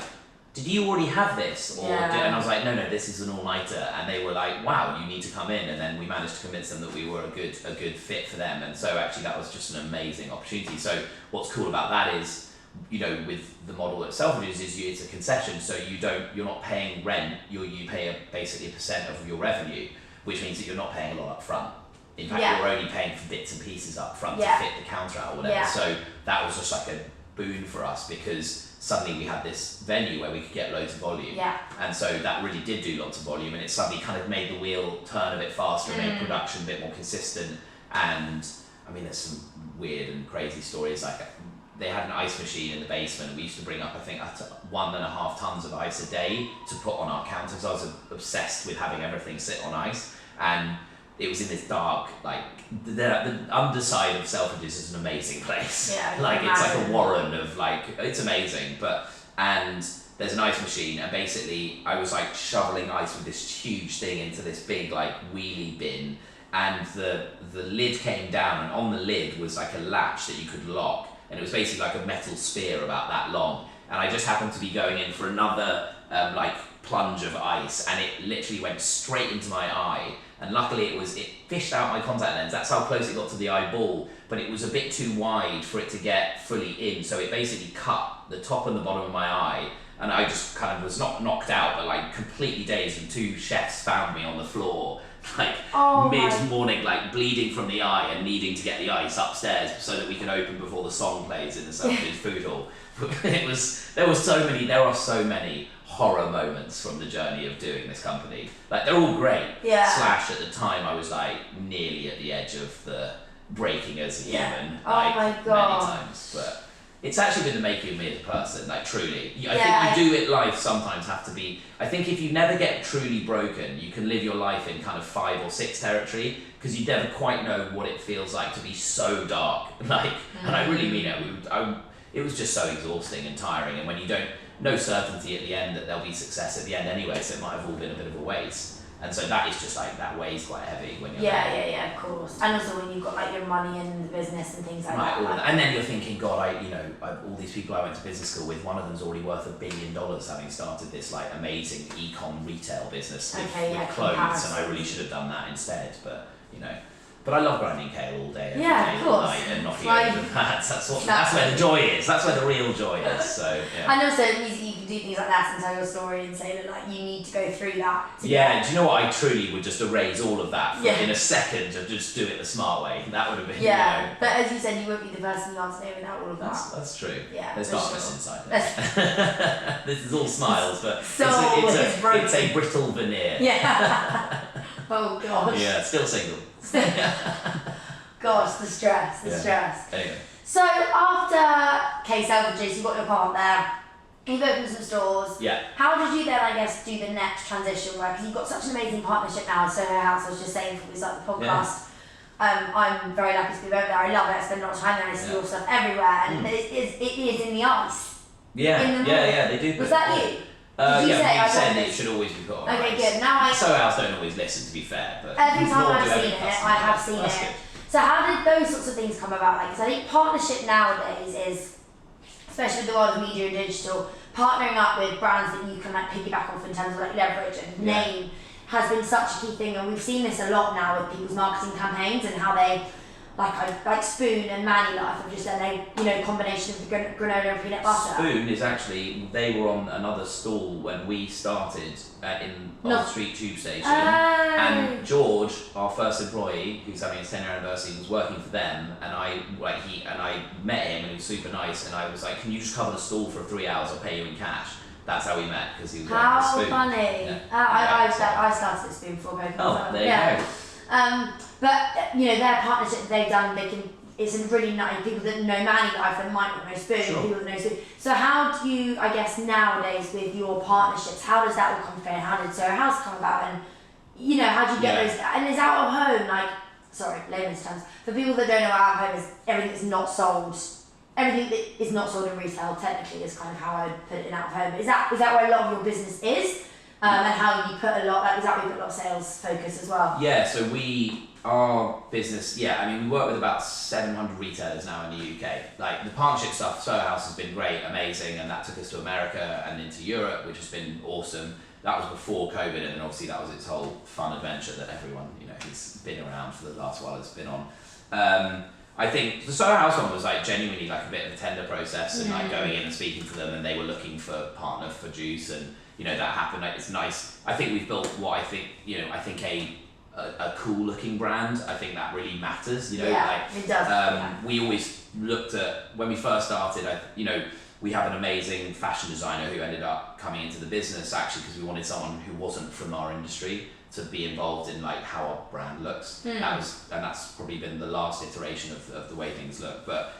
did you already have this? And I was no, this is an all-nighter, and they were wow, you need to come in, and then we managed to convince them that we were a good fit for them, and so actually that was just an amazing opportunity. So what's cool about that is, with the model at Selfridges is it's a concession, so you're not paying rent, you pay basically a percent of your revenue, which means that you're not paying a lot up front. In fact, you're only paying for bits and pieces up front to fit the counter out or whatever. Yeah. So that was just a boon for us, because suddenly we had this venue where we could get loads of volume. Yeah. And so that really did do lots of volume, and it suddenly kind of made the wheel turn a bit faster, and made production a bit more consistent. And I mean, there's some weird and crazy stories, they had an ice machine in the basement. We used to bring up, I think, 1.5 tons of ice a day to put on our counter, because I was obsessed with having everything sit on ice. And it was in this dark, the underside of Selfridges is an amazing place. Yeah, it's a warren of it's amazing. And there's an ice machine, and basically I was shoveling ice with this huge thing into this big wheelie bin, and the lid came down, and on the lid was a latch that you could lock. And it was basically a metal spear about that long. And I just happened to be going in for another plunge of ice, and it literally went straight into my eye. And luckily it fished out my contact lens. That's how close it got to the eyeball, but it was a bit too wide for it to get fully in. So it basically cut the top and the bottom of my eye. And I just kind of was not knocked out, but completely dazed. And 2 chefs found me on the floor, mid-morning, bleeding from the eye and needing to get the ice upstairs so that we can open before the song plays in the Selfridges food hall. There are so many horror moments from the journey of doing this company. They're all great. Yeah. / at the time I was nearly at the edge of the breaking as a human. Oh my God. Many times, but it's actually been the making of me as a person, truly. I think you do it life sometimes have to be, I think if you never get truly broken, you can live your life in kind of 5 or 6 territory, because you never quite know what it feels like to be so dark. And I really mean it. It was just so exhausting and tiring, and when you no certainty at the end that there'll be success at the end anyway, so it might have all been a bit of a waste. And so that is just that weighs quite heavy when you're of course. And also when you've got your money in the business and things like that. And then you're thinking, God, all these people I went to business school with, one of them's already worth $1 billion, having started this amazing e-com retail business with clothes, and I really should have done that instead. But I love grinding kale all day, every day, all night, and knocking over the pads. That's where the joy is. That's where the real joy is. So yeah. And also, you can do things like that and tell your story and say that you need to go through that. Do you know what? I truly would just erase all of that in a second and just do it the smart way. That would have been. Yeah, but as you said, you won't be the person you are today without all of that. That's true. Yeah, there's darkness inside there. This is all smiles, but it's a brittle veneer. Yeah. Oh gosh. Yeah, still single. Gosh, the stress. Anyway. So after Selfridges, you got your partner, you've opened some stores. Yeah. How did you then, do the next transition? Because you've got such an amazing partnership now with Soho House. I was just saying before we started the podcast. Yeah. I'm very lucky to be over there. I love it. I spend a lot of time there. I see your stuff everywhere, and it is in the ice. Yeah. They do. Was that you? You said it should always be put on Okay, ice. good. Now Soho House don't always listen, to be fair, but every time I've seen it, I have seen it. Good. So how did those sorts of things come about? Because I think partnership nowadays is, especially with the world of media and digital, partnering up with brands that you can piggyback off in terms of leverage and name has been such a key thing, and we've seen this a lot now with people's marketing campaigns and how they like Spoon and Manny Life have just done a combination of the granola and peanut butter. Spoon is actually, they were on another stall when we started in Old Street Tube Station, and George, our first employee, who's having his 10-year anniversary, was working for them, and I met him and he was super nice, and I was like, can you just cover the stall for 3 hours? I'll pay you in cash. That's how we met, because he was working for Spoon. How funny! Yeah. I started at Spoon before going. Oh, there you go. But their partnership they've done, it's really nice. People that know Manny Life that might not know Spoon, people that know Spoon. So how do you, I guess nowadays with your partnerships, how does that all come together? How did Soho House come about, and how do you get those? And is out of home layman's terms for people that don't know, out of home is everything that's not sold. Everything that is not sold in retail technically is kind of how I would put it in out of home. But is that where a lot of your business is? And how you put a lot, is that where you put a lot of sales focus as well? Yeah, so our business, we work with about 700 retailers now in the UK. Like the partnership stuff, Soho House has been great, amazing, and that took us to America and into Europe, which has been awesome. That was before COVID, and then obviously that was its whole fun adventure that everyone, who's been around for the last while has been on. I think the Soho House one was genuinely a bit of a tender process, and going in and speaking to them, and they were looking for a partner for juice, and that happened. It's nice. I think we've built what I think a cool looking brand. I think that really matters. It does. We always looked at when we first started. We have an amazing fashion designer who ended up coming into the business actually because we wanted someone who wasn't from our industry to be involved in how our brand looks. That's probably been the last iteration of the way things look. But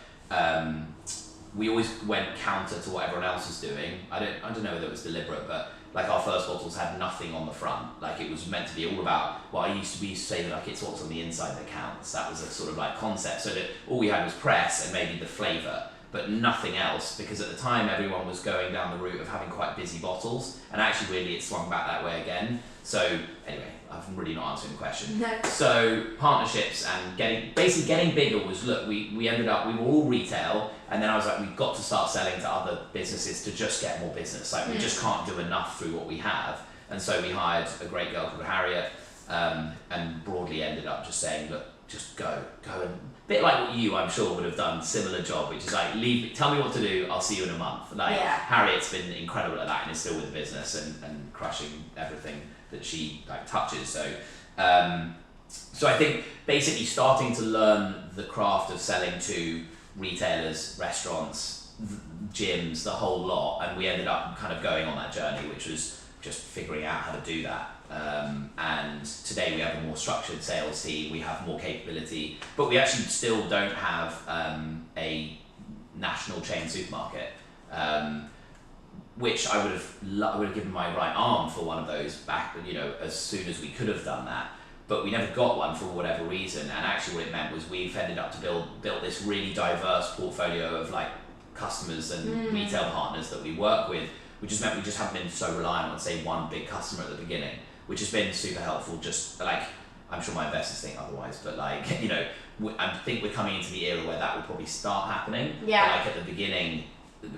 we always went counter to what everyone else was doing. I don't know whether it was deliberate, but our first bottles had nothing on the front. It was meant to be all about, we used to say that it's what's on the inside that counts. That was a sort of concept, so that all we had was press and maybe the flavour, but nothing else, because at the time everyone was going down the route of having quite busy bottles, and actually really it swung back that way again. So anyway, I'm really not answering the question. No. So partnerships and getting bigger was, we ended up, we were all retail, and then I was like, we've got to start selling to other businesses to just get more business. We just can't do enough through what we have. And so we hired a great girl called Harriet, and broadly ended up just saying, look, just go and, a bit like what you, I'm sure, would have done, similar job, which is tell me what to do, I'll see you in a month. Harriet's been incredible at that and is still with the business and crushing everything that she touches. So I think basically starting to learn the craft of selling to retailers, restaurants, gyms, the whole lot, and we ended up kind of going on that journey, which was just figuring out how to do that. And today we have a more structured sales team, we have more capability, but we actually still don't have a national chain supermarket, which I would have given my right arm for one of those back, as soon as we could have done that. But we never got one for whatever reason, and actually what it meant was we've ended up to build this really diverse portfolio of customers and retail partners that we work with, which has meant we just haven't been so reliant on, say, one big customer at the beginning, which has been super helpful. Just I'm sure my investors think otherwise, but I think we're coming into the era where that will probably start happening. Yeah. But at the beginning,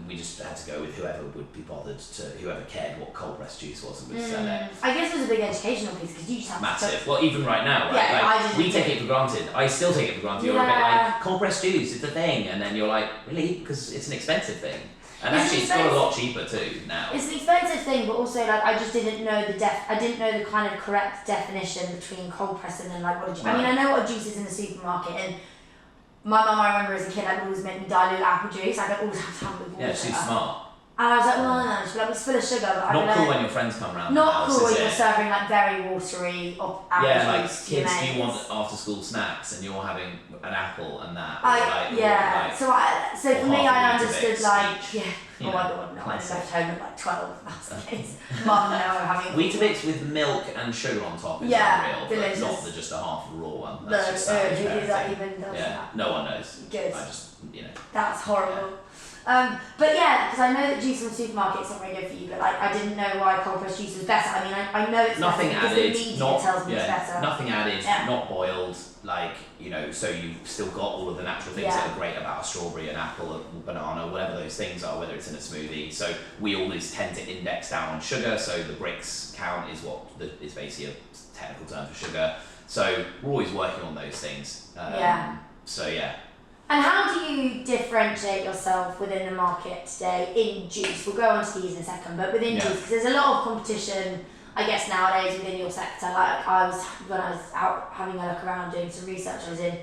we just had to go with whoever would be bothered whoever cared what cold pressed juice was and would sell it. I guess it was a big educational piece because you just have massive. Well, even right now, right? We take it for granted. I still take it for granted. You're a bit cold pressed juice, it's a thing, and then you're like, really? Because it's an expensive thing. And actually, it's got a lot cheaper too now. It's an expensive thing, but also I just didn't know I didn't know the kind of correct definition between cold pressing and what a juice. I mean, I know what a juice is in the supermarket, and my mum, I remember as a kid, always make me dilute apple juice. I'd always have to have it with water. Yeah, she's smart. And I was like, well, no, she'd be it's full of sugar. But not cool when your friends come around. Not cool when you're serving very watery apple juice. Kids do want after school snacks, and you're having an apple and that. So for me, I understood oh my god, no, I classic. left home at 12. That's the case. Mum and I were having Weetabix with milk and sugar on top is unreal, delicious. But not just a half raw one. No, That's just savage that even does that? No one knows. Good. I just, That's horrible. But yeah, because I know that juice from the supermarket is not very good for you, but I didn't know why cold pressed juice was better. I mean, I know it's nothing better added, because the media tells me it's better. Nothing added, not boiled, so you've still got all of the natural things that are great about a strawberry, an apple, a banana, whatever those things are, whether it's in a smoothie. So we always tend to index down on sugar, so the Brix count is is basically a technical term for sugar. So we're always working on those things. So yeah. And how do you differentiate yourself within the market today in juice? We'll go on to these in a second, but within juice, because there's a lot of competition, I guess, nowadays within your sector. Like when I was out having a look around doing some research, I was in a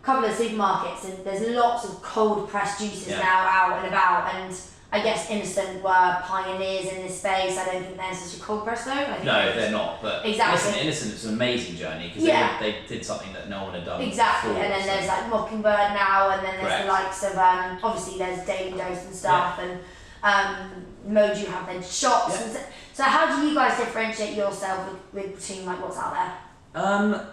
couple of supermarkets, and there's lots of cold pressed juices now out and about, and I guess Innocent were pioneers in this space. I don't think they're such a cold press though. No, they're not. But exactly. Listen, Innocent is an amazing journey because they did something that no one had done exactly before. And then there's like Mockingbird now, and then there's the likes of obviously there's Daily Dose and stuff, and Moju have their shops. And so how do you guys differentiate yourself between like what's out there?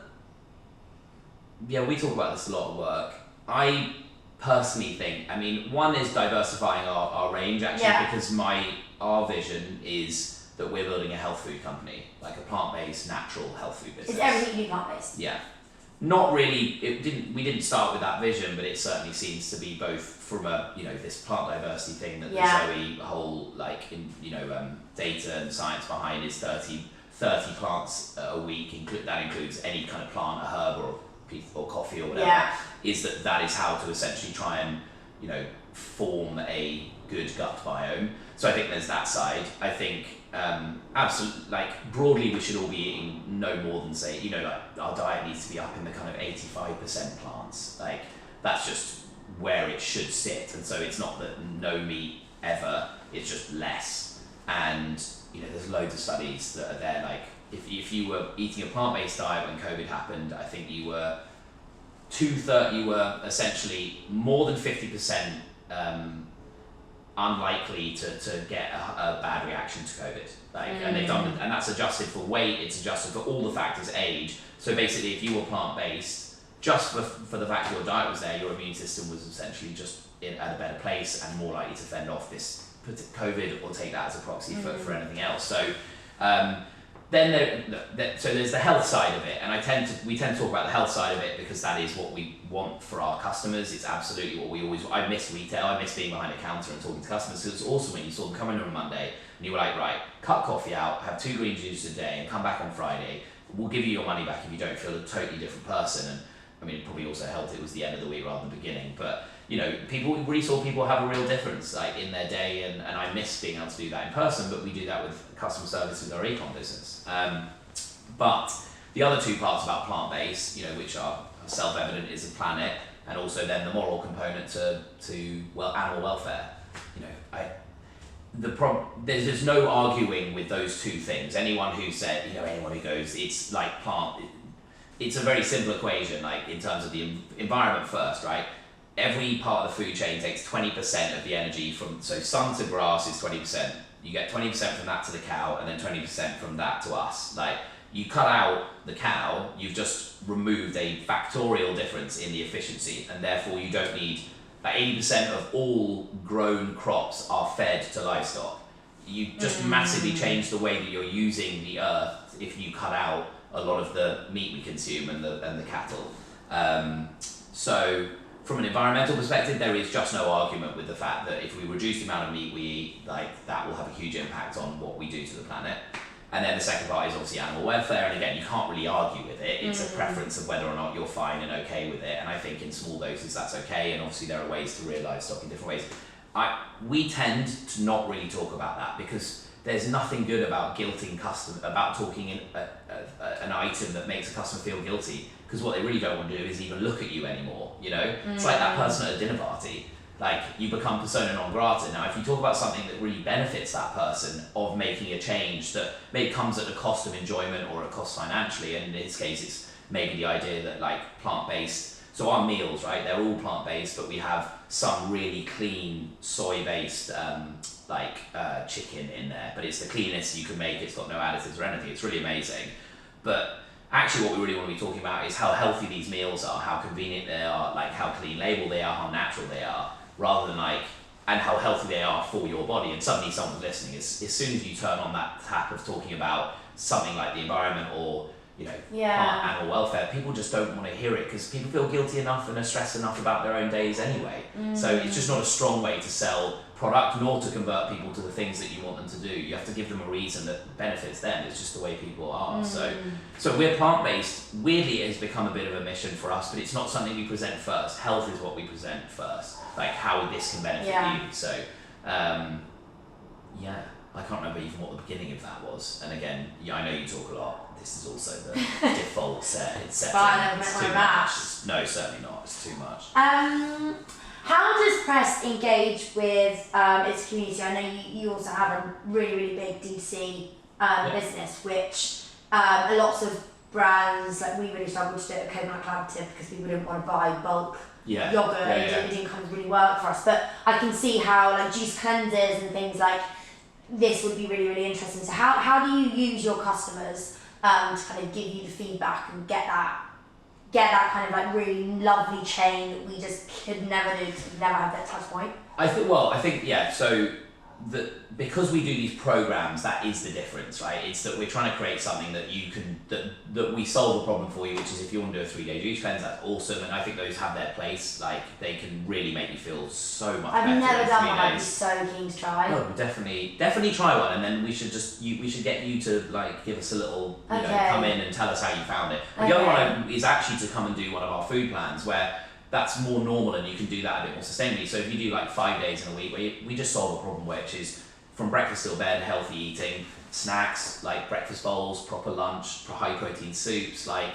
Yeah, we talk about this a lot at work. I personally think, I mean, one is diversifying our range actually, because our vision is that we're building a health food company, like a plant-based, natural health food business. Is everything you plant-based? Yeah. Not really, we didn't start with that vision, but it certainly seems to be both from a, this plant diversity thing that the Zoe whole, data and science behind is 30 plants a week, that includes any kind of plant, a herb or coffee or whatever, is that is how to essentially try and, form a good gut biome. So I think there's that side. I think absolutely, broadly we should all be eating no more than say, our diet needs to be up in the kind of 85% plants. That's just where it should sit. And so it's not that no meat ever, it's just less. And, there's loads of studies that are there, if you were eating a plant-based diet when COVID happened, I think you were essentially more than 50% unlikely to get a bad reaction to COVID. And they've done, and that's adjusted for weight, it's adjusted for all the factors, age. So basically, if you were plant-based, just for the fact your diet was there, your immune system was essentially just at a better place and more likely to fend off this COVID or take that as a proxy for anything else. So so there's the health side of it, and we tend to talk about the health side of it because that is what we want for our customers. It's absolutely what we always. I miss retail. I miss being behind a counter and talking to customers. So it's awesome when you saw them come in on a Monday and you were like, right, cut coffee out, have 2 green juices a day, and come back on Friday. We'll give you your money back if you don't feel a totally different person. And I mean, it probably also helped it was the end of the week rather than the beginning. But we saw people have a real difference in their day, and I miss being able to do that in person, but we do that with customer service with our ecom business. But the other two parts about plant-based, which are self-evident, is the planet, and also then the moral component to animal welfare. There's no arguing with those two things. Anyone who goes, it's like plant, it's a very simple equation, in terms of the environment first, right? Every part of the food chain takes 20% of the energy so sun to grass is 20%. You get 20% from that to the cow, and then 20% from that to us. You cut out the cow, you've just removed a factorial difference in the efficiency, and therefore you don't need 80% of all grown crops are fed to livestock. You just massively change the way that you're using the earth if you cut out a lot of the meat we consume and the cattle. So from an environmental perspective, there is just no argument with the fact that if we reduce the amount of meat we eat, that will have a huge impact on what we do to the planet. And then the second part is obviously animal welfare, and again, you can't really argue with it. It's a preference of whether or not you're fine and okay with it, and I think in small doses that's okay, and obviously there are ways to rear livestock in different ways. We tend to not really talk about that because there's nothing good about guilting about talking in an item that makes a customer feel guilty, because what they really don't want to do is even look at you anymore, It's like that person at a dinner party. You become persona non grata. Now, if you talk about something that really benefits that person of making a change that maybe comes at a cost of enjoyment or a cost financially, and in this case it's maybe the idea that plant-based, so our meals, right, they're all plant-based, but we have some really clean soy-based chicken in there, but it's the cleanest you can make, it's got no additives or anything, it's really amazing. But actually what we really want to be talking about is how healthy these meals are, how convenient they are, how clean label they are, how natural they are, rather than and how healthy they are for your body. And suddenly someone's listening, as soon as you turn on that tap of talking about something like the environment or animal welfare, people just don't want to hear it because people feel guilty enough and are stressed enough about their own days anyway. So it's just not a strong way to sell product nor to convert people to the things that you want them to do. You have to give them a reason that benefits them. It's just the way people are. So we're plant-based. Weirdly, it has become a bit of a mission for us, but it's not something we present first. Health is what we present first, like how this can benefit you. So I can't remember even what the beginning of that was. And again, I know you talk a lot. This is also the default set. It's set. It's too much. No, certainly not. It's too much. How does Press engage with its community? I know you also have a really, really big DC business, which lots of brands, like we really struggled to do at Coconut Collaborative because people didn't want to buy bulk yogurt. It didn't kind of really work for us. But I can see how like juice cleansers and things like this would be really, really interesting. So how do you use your customers to kind of give you the feedback and get that kind of like really lovely chain that we just could never do because we never have that touch point? I think so because we do these programs, that is the difference, right? It's that we're trying to create something that you can that we solve a problem for you, which is if you want to do a 3-day juice cleanse, that's awesome, and I think those have their place. Like they can really make you feel so much better. I've never done one. I'd be so keen to try. Oh, definitely try one, and then we should get you to like give us a little, come in and tell us how you found it. The other one is actually to come and do one of our food plans where that's more normal and you can do that a bit more sustainably. So if you do like 5 days in a week, we just solve a problem which is from breakfast till bed, healthy eating, snacks like breakfast bowls, proper lunch, high protein soups like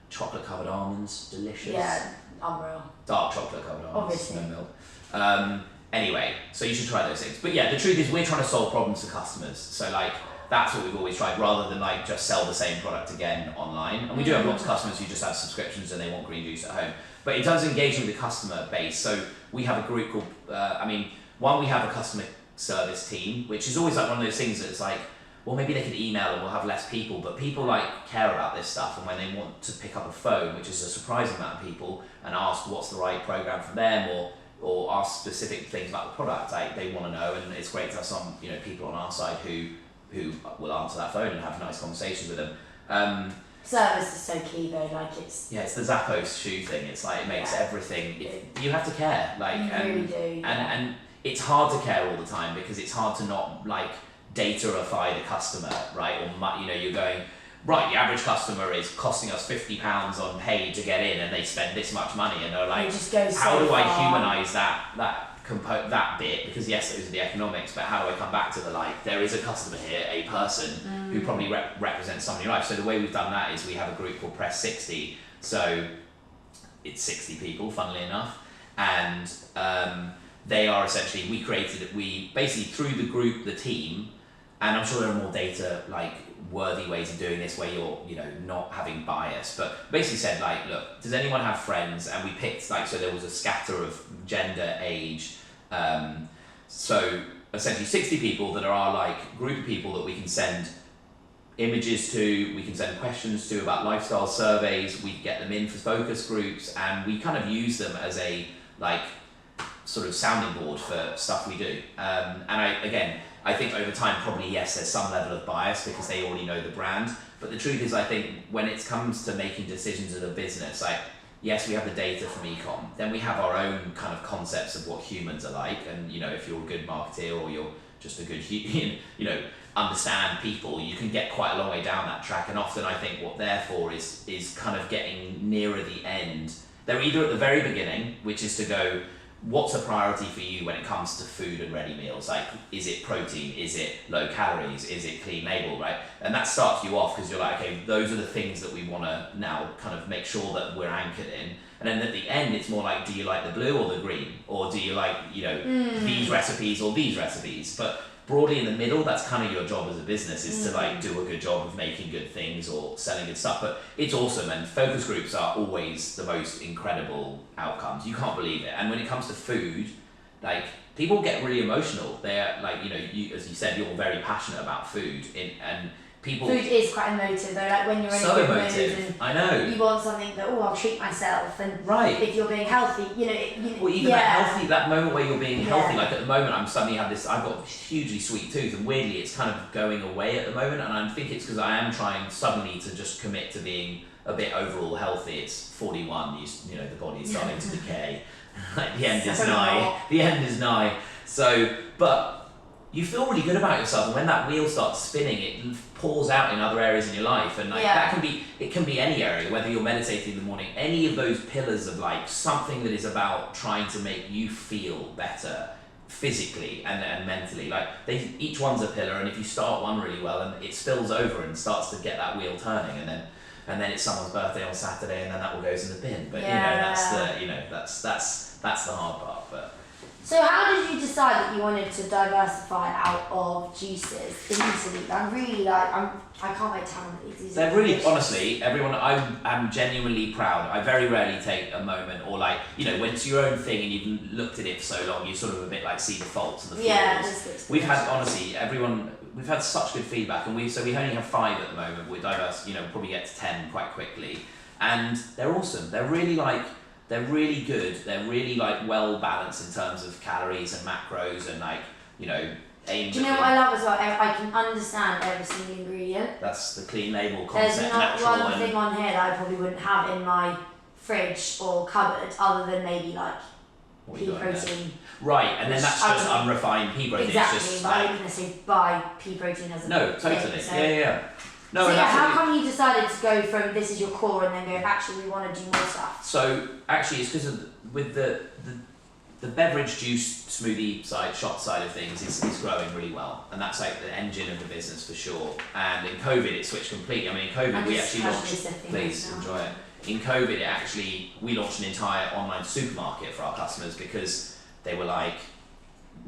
chocolate covered almonds, delicious. Yeah, unreal. Dark chocolate covered almonds, obviously. No milk. Anyway, so you should try those things. But yeah, the truth is we're trying to solve problems for customers. So like that's what we've always tried, rather than like just sell the same product again online. And we do have lots of customers who just have subscriptions and they want green juice at home. But in terms of engaging with the customer base, so we have a group called, we have a customer service team, which is always like one of those things that's like, well, maybe they could email and we'll have less people, but people like care about this stuff, and when they want to pick up a phone, which is a surprising amount of people, and ask what's the right program for them, or ask specific things about the product, they want to know, and it's great to have some people on our side who will answer that phone and have nice conversations with them. Service is so key though, like it's the Zappos shoe thing. It's like it makes everything. You have to care, like you really do, and it's hard to care all the time because it's hard to not like data-ify the customer, right? Or you're going right. The average customer is costing us £50 on paid to get in, and they spend this much money, and they're like, how do I humanise that bit? Because yes, those are the economics, but how do I come back to the there is a customer here, a person who probably represents someone in your life. So the way we've done that is we have a group called Press 60. So it's 60 people, funnily enough, and they are essentially, we basically through the group, the team, and I'm sure there are more data worthy ways of doing this where you're not having bias, but basically said look, does anyone have friends? And we picked so there was a scatter of gender, age, so essentially 60 people that are our group of people that we can send images to, we can send questions to about lifestyle surveys, we get them in for focus groups, and we kind of use them as a sort of sounding board for stuff we do. And I think over time, probably yes, there's some level of bias because they already know the brand. But the truth is, I think when it comes to making decisions as a business, yes, we have the data from ecom, then we have our own kind of concepts of what humans are like. And if you're a good marketeer or you're just a good understand people, you can get quite a long way down that track. And often I think what they're for is kind of getting nearer the end. They're either at the very beginning, which is to go, what's a priority for you when it comes to food and ready meals? Is it protein? Is it low calories? Is it clean label, right? And that starts you off because you're okay, those are the things that we want to now kind of make sure that we're anchored in. And then at the end, it's more do you like the blue or the green? Or do you like, these recipes or these recipes? But broadly in the middle, that's kind of your job as a business, is to do a good job of making good things or selling good stuff. But it's awesome, and focus groups are always the most incredible outcomes. You can't believe it. And when it comes to food, people get really emotional. They're you, as you said, you're very passionate about food, and Food is quite emotive though, like when you're in so a good emotive. mood and I know. you want something that, I'll treat myself, and if you're being healthy, well, even that moment where you're being healthy, like at the moment I've got a hugely sweet tooth, and weirdly it's kind of going away at the moment, and I think it's because I am trying suddenly to just commit to being a bit overall healthy. It's 41, the body's starting to decay. Like the end is nigh. So, but you feel really good about yourself, and when that wheel starts spinning, it pours out in other areas in your life, and that can be any area, whether you're meditating in the morning, any of those pillars of like something that is about trying to make you feel better physically and mentally. Like each one's a pillar, and if you start one really well, and it spills over and starts to get that wheel turning, and then it's someone's birthday on Saturday, and then that all goes in the bin. But that's the hard part. But so how did you decide that you wanted to diversify out of juices into these? I'm really I can't wait to have these. They're really, honestly, everyone, I'm genuinely proud. I very rarely take a moment, or when it's your own thing and you've looked at it for so long, you sort of a bit see the faults and the flaws. We've had, honestly, we've had such good feedback, and we only have 5 at the moment. We're diverse, we'll probably get to 10 quite quickly, and they're awesome. They're really they're really good. They're really well balanced in terms of calories and macros, and aimed. Do you know what I love as well? I can understand every single ingredient. That's the clean label concept. There's not one thing on here that I probably wouldn't have in my fridge or cupboard, other than maybe pea protein. Right, and then that's just unrefined pea protein. Exactly, it's just but I wouldn't say buy pea protein as a totally. thing, so. Yeah. No, so how come you decided to go from this is your core and then go, actually we want to do more stuff? So actually it's because with the beverage juice smoothie shot side of things is growing really well, and that's the engine of the business for sure. And in COVID it switched completely. I mean, in COVID we actually launched, please enjoy it. In COVID we launched an entire online supermarket for our customers, because they were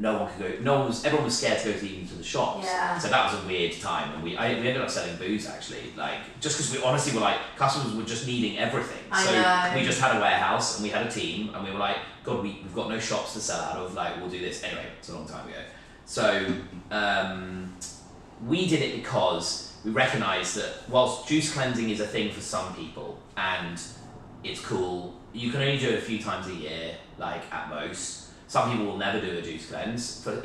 everyone was scared to go to the shops. Yeah. So that was a weird time, and we ended up selling booze actually, just because we honestly were customers were just needing everything. We just had a warehouse and we had a team, and we were God, we've got no shops to sell out of, we'll do this. Anyway, it's a long time ago. So we did it because we recognised that whilst juice cleansing is a thing for some people and it's cool, you can only do it a few times a year, at most. Some people will never do a juice cleanse, but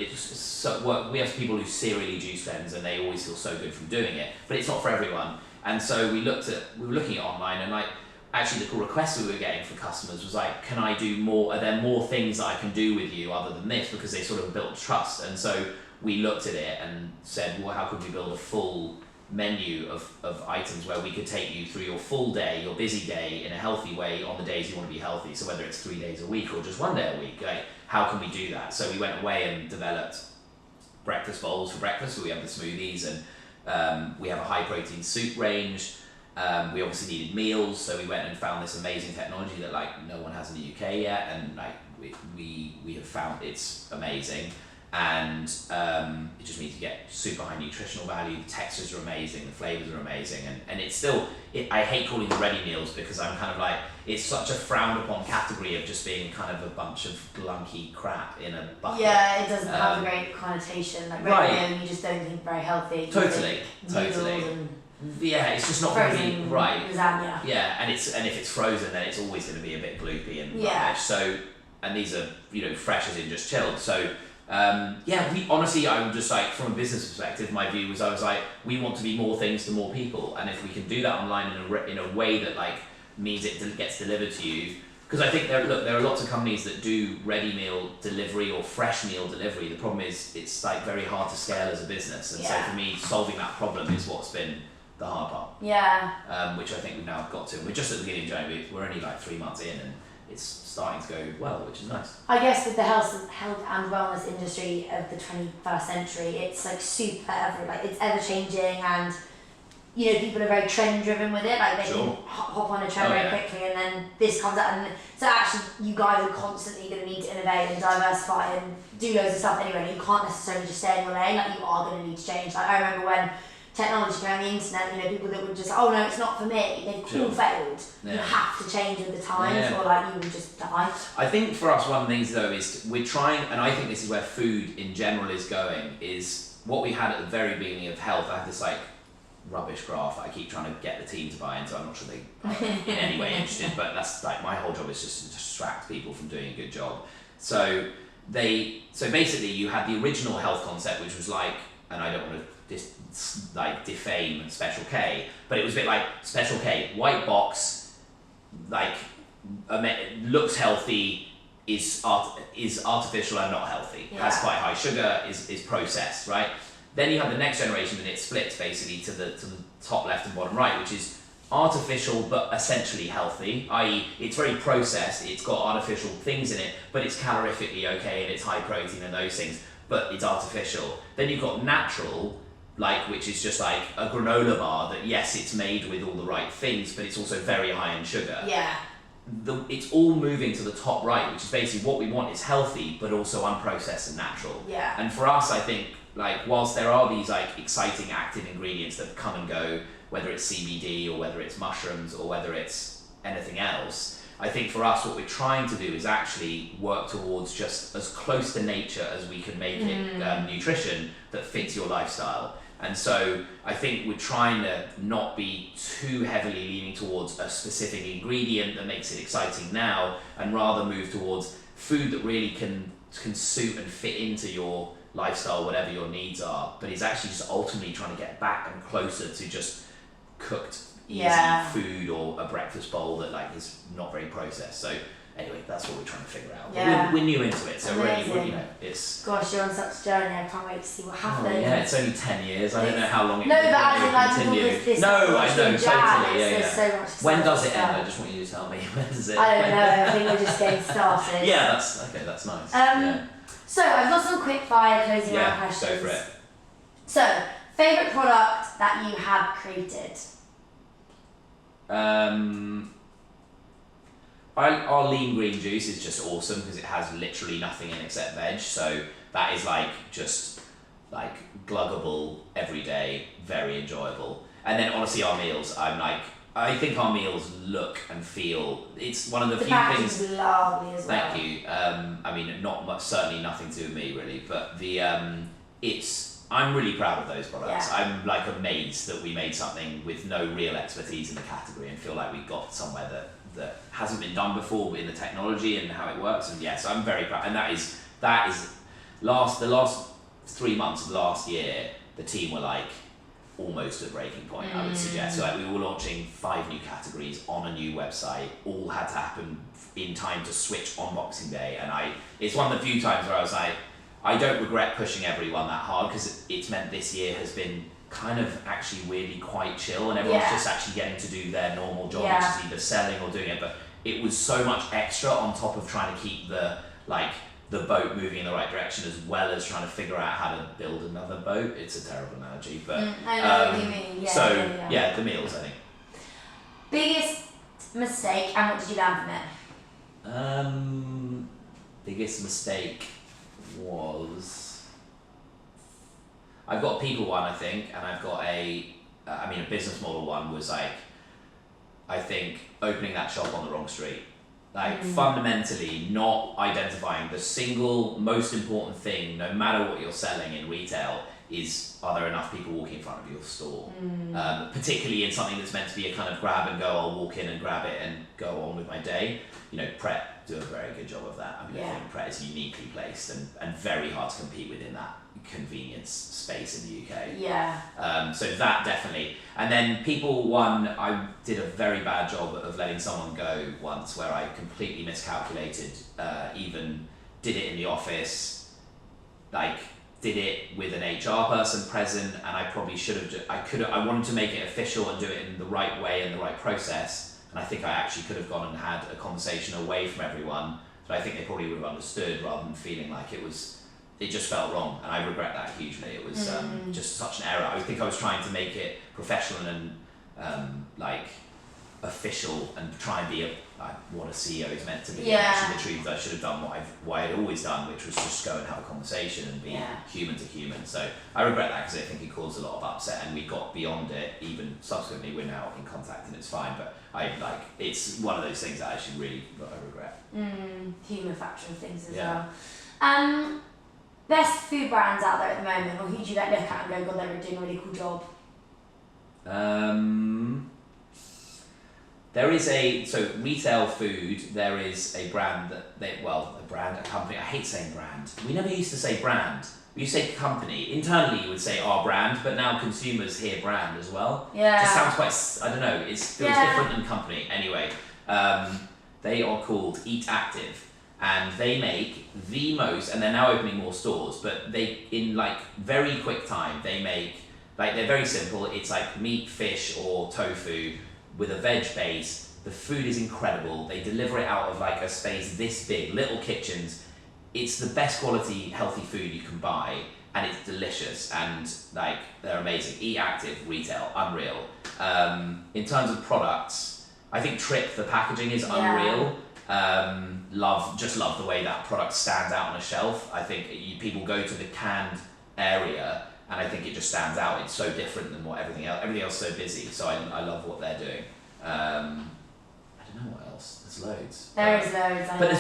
we have people who serially juice cleanse and they always feel so good from doing it, but it's not for everyone. And so we were looking at online, and actually the requests we were getting from customers was can I do more? Are there more things that I can do with you other than this? Because they sort of built trust. And so we looked at it and said, well, how could we build a full menu of items where we could take you through your full day, your busy day, in a healthy way on the days you want to be healthy. So whether it's 3 days a week or just 1 day a week, how can we do that? So we went away and developed breakfast bowls for breakfast. So we have the smoothies, and we have a high protein soup range. We obviously needed meals, so we went and found this amazing technology that no one has in the UK yet, and we have found it's amazing. And it just means you get super high nutritional value. The textures are amazing, the flavors are amazing, and it's still. I hate calling them ready meals, because I'm kind of it's such a frowned upon category of just being kind of a bunch of glunky crap in a bucket. Yeah, it doesn't have a great connotation. Ready meal, you just don't think very healthy. Totally. Yeah, it's just not going to be right. Lasagna. Yeah, and if it's frozen, then it's always going to be a bit gloopy and rubbish. So, and these are fresh as in just chilled. So. We honestly, I'm just from a business perspective, my view was we want to be more things to more people, and if we can do that online in a way that means it gets delivered to you, because I think there are lots of companies that do ready meal delivery or fresh meal delivery. The problem is it's very hard to scale as a business, and so for me, solving that problem is what's been the hard part. Yeah. Which I think we've now got to. We're just at the beginning of January. We're only 3 months in, and it's starting to go well, which is nice. I guess with the health and wellness industry of the 21st century, it's super it's ever changing, and people are very trend driven with it. They can hop on a trend very quickly, and then this comes out, and so actually you guys are constantly going to need to innovate and diversify and do loads of stuff anyway. You can't necessarily just stay in your lane. You are going to need to change. I remember when technology came on the internet, people that would just, oh no, it's not for me, they've all failed. You have to change with the times, or you will just die. I think for us, one of the things though is we're trying, and I think this is where food in general is going, is what we had at the very beginning of health. I had this rubbish graph that I keep trying to get the team to buy into. I'm not sure they are in any way interested, but that's like my whole job is just to distract people from doing a good job. So basically you had the original health concept, which was like, and I don't want to defame Special K, but it was a bit like Special K, white box, like looks healthy, is artificial and not healthy, has quite high sugar, is processed, right? Then you have the next generation and it splits basically to the top left and bottom right, which is artificial but essentially healthy, i.e. it's very processed, it's got artificial things in it, but it's calorifically okay and it's high protein and those things, but it's artificial. Then you've got natural, which is just like a granola bar that, yes, it's made with all the right things, but it's also very high in sugar. Yeah. It's all moving to the top right, which is basically what we want is healthy, but also unprocessed and natural. Yeah. And for us, I think, whilst there are these exciting active ingredients that come and go, whether it's CBD or whether it's mushrooms or whether it's anything else, I think for us what we're trying to do is actually work towards just as close to nature as we can make it nutrition that fits your lifestyle. And so I think we're trying to not be too heavily leaning towards a specific ingredient that makes it exciting now, and rather move towards food that really can suit and fit into your lifestyle, whatever your needs are, but is actually just ultimately trying to get back and closer to just cooked, easy food or a breakfast bowl that is not very processed. So anyway, that's what we're trying to figure out. Yeah. We're new into it, so Amazing. really, it's... Gosh, you're on such a journey, I can't wait to see what happens. Oh, yeah, it's only 10 years, I don't know how long it will continue. No, I know, totally, So much when does it end? I just want you to tell me, when does it I don't know, I think we're just getting started. Yeah, that's nice. So, I've got some quick fire closing round questions. Go for it. So, favourite product that you have created? Our lean green juice is just awesome because it has literally nothing in except veg, so that is just gluggable every day, very enjoyable. And then honestly our meals, I think our meals look and feel, it's one of the few things. The packaging's lovely as well. Thank you. I mean, not much, certainly nothing to do with me really, but I'm really proud of those products. Yeah. I'm amazed that we made something with no real expertise in the category and feel like we got somewhere that hasn't been done before in the technology and how it works. And yes, I'm very proud. And that is the last 3 months of last year, the team were almost at breaking point, I would suggest. So we were launching 5 new categories on a new website, all had to happen in time to switch on Boxing Day. And it's one of the few times where I was I don't regret pushing everyone that hard, because it's meant this year has been kind of actually weirdly quite chill and everyone's just actually getting to do their normal job, which is either selling or doing it. But it was so much extra on top of trying to keep the boat moving in the right direction, as well as trying to figure out how to build another boat. It's a terrible analogy, but I know what you mean. Yeah, the meals, I think. Biggest mistake, and what did you learn from it? Biggest mistake was, I've got a people one, I think, and I've got a business model one was I think opening that shop on the wrong street. Fundamentally not identifying the single most important thing, no matter what you're selling in retail, is are there enough people walking in front of your store? Particularly in something that's meant to be a kind of grab and go, I'll walk in and grab it and go on with my day. Pret do a very good job of that. I think Pret is uniquely placed and very hard to compete with in that convenience space in the UK. So that definitely. And then people one, I did a very bad job of letting someone go once, where I completely miscalculated, even did it in the office, did it with an HR person present, and I probably should have, I wanted to make it official and do it in the right way and the right process. And I think I actually could have gone and had a conversation away from everyone, but I think they probably would have understood rather than feeling like it just felt wrong. And I regret that hugely. It was just such an error. I think I was trying to make it professional and official and try and be what a CEO is meant to be. Actually, the truth, I should have done what I'd always done, which was just go and have a conversation and be human to human. So I regret that, because I think it caused a lot of upset, and we got beyond it. Even subsequently, we're now in contact and it's fine. But it's one of those things that I actually really regret. Human factor of things as well. Best food brands out there at the moment, or who do you look at and go, God, they're doing a really cool job? There is retail food, there is a brand a company, I hate saying brand. We never used to say brand. We used to say company. Internally you would say our brand, but now consumers hear brand as well. Yeah. It just sounds quite, I don't know, it feels different than company. Anyway, they are called Eat Active. And they make the most, and they're now opening more stores, but they, in like very quick time, they make, like they're very simple, it's like meat, fish or tofu with a veg base. The food is incredible. They deliver it out of like a space this big, little kitchens. It's the best quality healthy food you can buy, and it's delicious, and like they're amazing. Eat Active retail, unreal. In terms of products, I think Trip, the packaging is unreal. Love the way that product stands out on a shelf. I think people go to the canned area, and I think it just stands out. It's so different than what everything else is so busy. So I love what they're doing. I don't know what else. There's loads. There is loads. But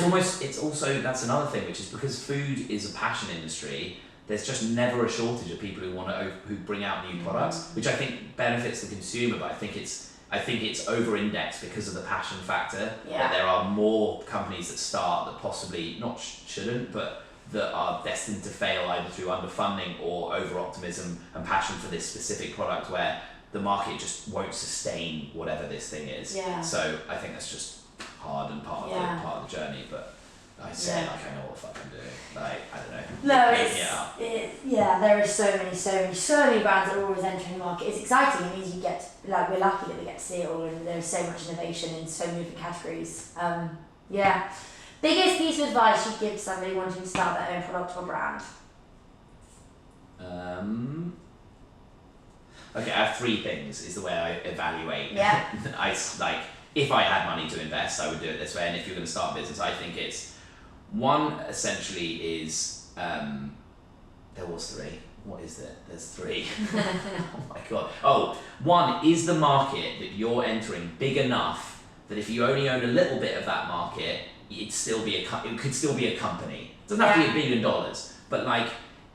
it's also that's another thing, which is because food is a passion industry. There's just never a shortage of people who bring out new products, which I think benefits the consumer. But I think it's over-indexed because of the passion factor. Yeah. That there are more companies that start that possibly not shouldn't, but that are destined to fail either through underfunding or over-optimism and passion for this specific product, where the market just won't sustain whatever this thing is. Yeah. So I think that's just hard and part of the journey. But I say like I know what the fuck I'm doing. Like I don't know. No, there is so many brands that are always entering the market. It's exciting. It means you get we're lucky that we get to see it all, and there's so much innovation in so many different categories. Biggest piece of advice you'd give to somebody wanting to start their own product or brand? Okay, I have 3 things is the way I evaluate. Yeah. If I had money to invest, I would do it this way. And if you're going to start a business, I think it's one essentially is there was 3. What is it? There's 3. Oh my god. Oh, one is the market that you're entering big enough that if you only own a little bit of that market, it could still be a company. It doesn't have to be $1 billion, but like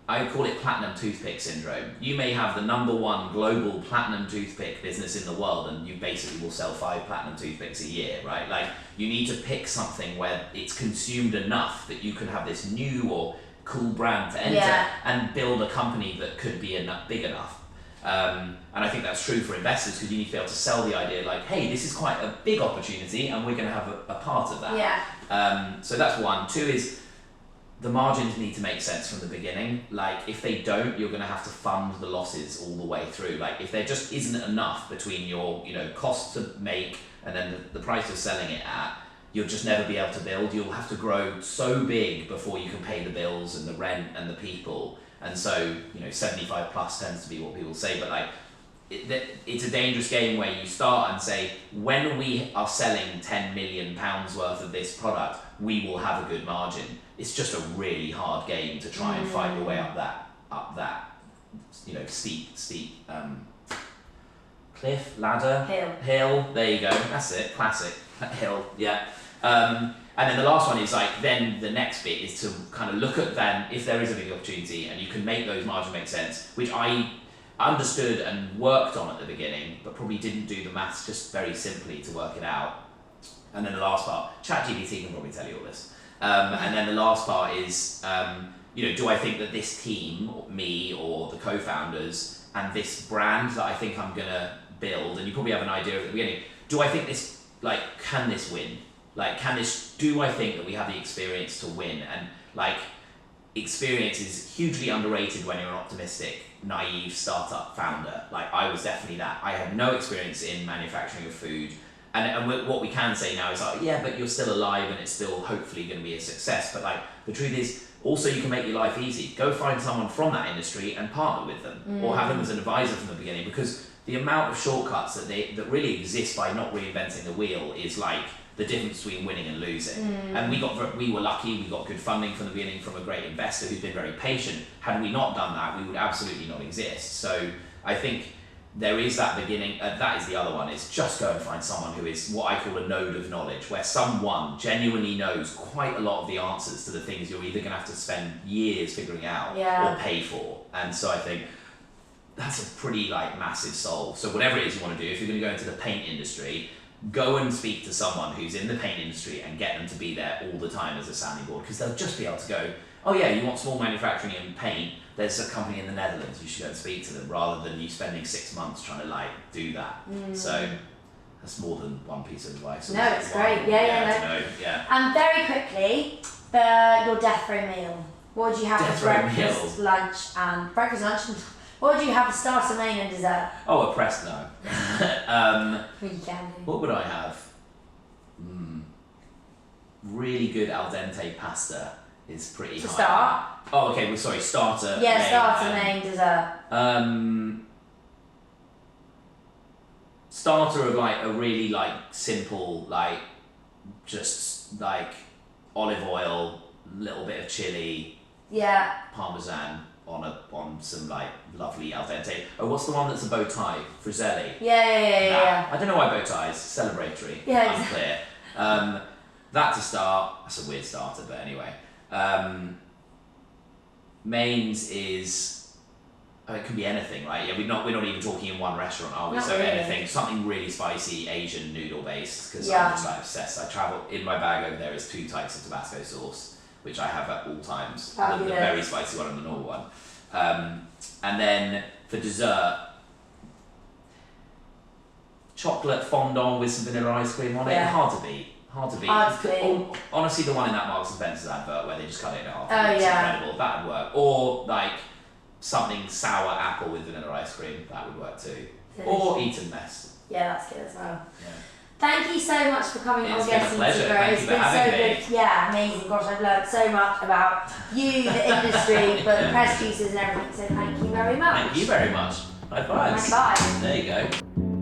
I call it platinum toothpick syndrome. You may have the #1 global platinum toothpick business in the world, and you basically will sell 5 platinum toothpicks a year, right? Like you need to pick something where it's consumed enough that you can have this new or cool brand to enter and build a company that could be big enough. And I think that's true for investors, because you need to be able to sell the idea like, hey, this is quite a big opportunity and we're going to have a part of that. Yeah. So that's one. 2 is the margins need to make sense from the beginning. Like if they don't, you're going to have to fund the losses all the way through. Like if there just isn't enough between your cost to make and then the price of selling it at, you'll just never be able to build. You'll have to grow so big before you can pay the bills and the rent and the people. And so 75 plus tends to be what people say, but like it's a dangerous game where you start and say, when we are selling £10 million worth of this product, we will have a good margin. It's just a really hard game to try and fight your way up that steep cliff, ladder, hill. There you go. That's it. Classic hill. Yeah. And then the last one is then the next bit is to kind of look at then if there is a big opportunity and you can make those margins make sense, which I understood and worked on at the beginning, but probably didn't do the maths just very simply to work it out. And then the last part, ChatGPT can probably tell you all this. And then the last part is, do I think that this team, or me or the co-founders, and this brand that I think I'm going to build, and you probably have an idea at the beginning, do I think this, can this win? Do I think that we have the experience to win? And experience is hugely underrated when you're an optimistic, naive startup founder. I was definitely that. I had no experience in manufacturing of food. And what we can say now is but you're still alive and it's still hopefully going to be a success. But the truth is, also you can make your life easy. Go find someone from that industry and partner with them, or have them as an advisor from the beginning, because the amount of shortcuts that really exist by not reinventing the wheel is the difference between winning and losing. And we were lucky, we got good funding from the beginning from a great investor who's been very patient. Had we not done that, we would absolutely not exist. So I think there is that beginning, that is the other one, is just go and find someone who is what I call a node of knowledge, where someone genuinely knows quite a lot of the answers to the things you're either going to have to spend years figuring out or pay for. And so I think that's a pretty like massive solve. So whatever it is you want to do, if you're going to go into the paint industry, go and speak to someone who's in the paint industry and get them to be there all the time as a sounding board, because they'll just be able to go, oh yeah, you want small manufacturing in paint, there's a company in the Netherlands, you should go and speak to them, rather than you spending 6 months trying to like do that. So that's more than one piece of advice. No, it's great. Yeah. And very quickly, your death row meal. What do you have for breakfast, lunch, and breakfast, lunch, and what do you have for starter, main, and dessert? Oh, a pressed no. You can do. What would I have? Really good al dente pasta is pretty high. To start? Oh, okay. Well, sorry. Starter. Yeah, main, starter, main, dessert. Starter of like a really like simple, like just like olive oil, little bit of chili, parmesan on some like lovely al dente. Oh, what's the one that's a bow tie? Frizzelli. Yeah. I don't know why bow ties. Celebratory. Yeah. Unclear. That to start. That's a weird starter, but anyway. Mains is. Oh, it can be anything, right? Yeah, we're not even talking in one restaurant, are we? Not so really. anything, something really spicy, Asian noodle based, because Yeah. I'm just like obsessed. I travel in my bag over there is 2 types of Tabasco sauce, which I have at all times. The very spicy one and the normal one. And then for dessert, chocolate fondant with some vanilla ice cream on it. Yeah. Hard to beat. Honestly, the one in that Marks and Spencer's advert where they just cut it in half. It's incredible. That would work. Or like something sour apple with vanilla ice cream. That would work too. Or Eton mess. Yeah, that's good as well. Yeah. Thank you so much for coming on It's been a Guessing pleasure. Secret. Thank It's you been for so having me. good. Yeah, amazing. Gosh, I've learned so much about you, the industry, but the press juices and everything. So thank you very much. Thank you very much. High fives. High five. There you go.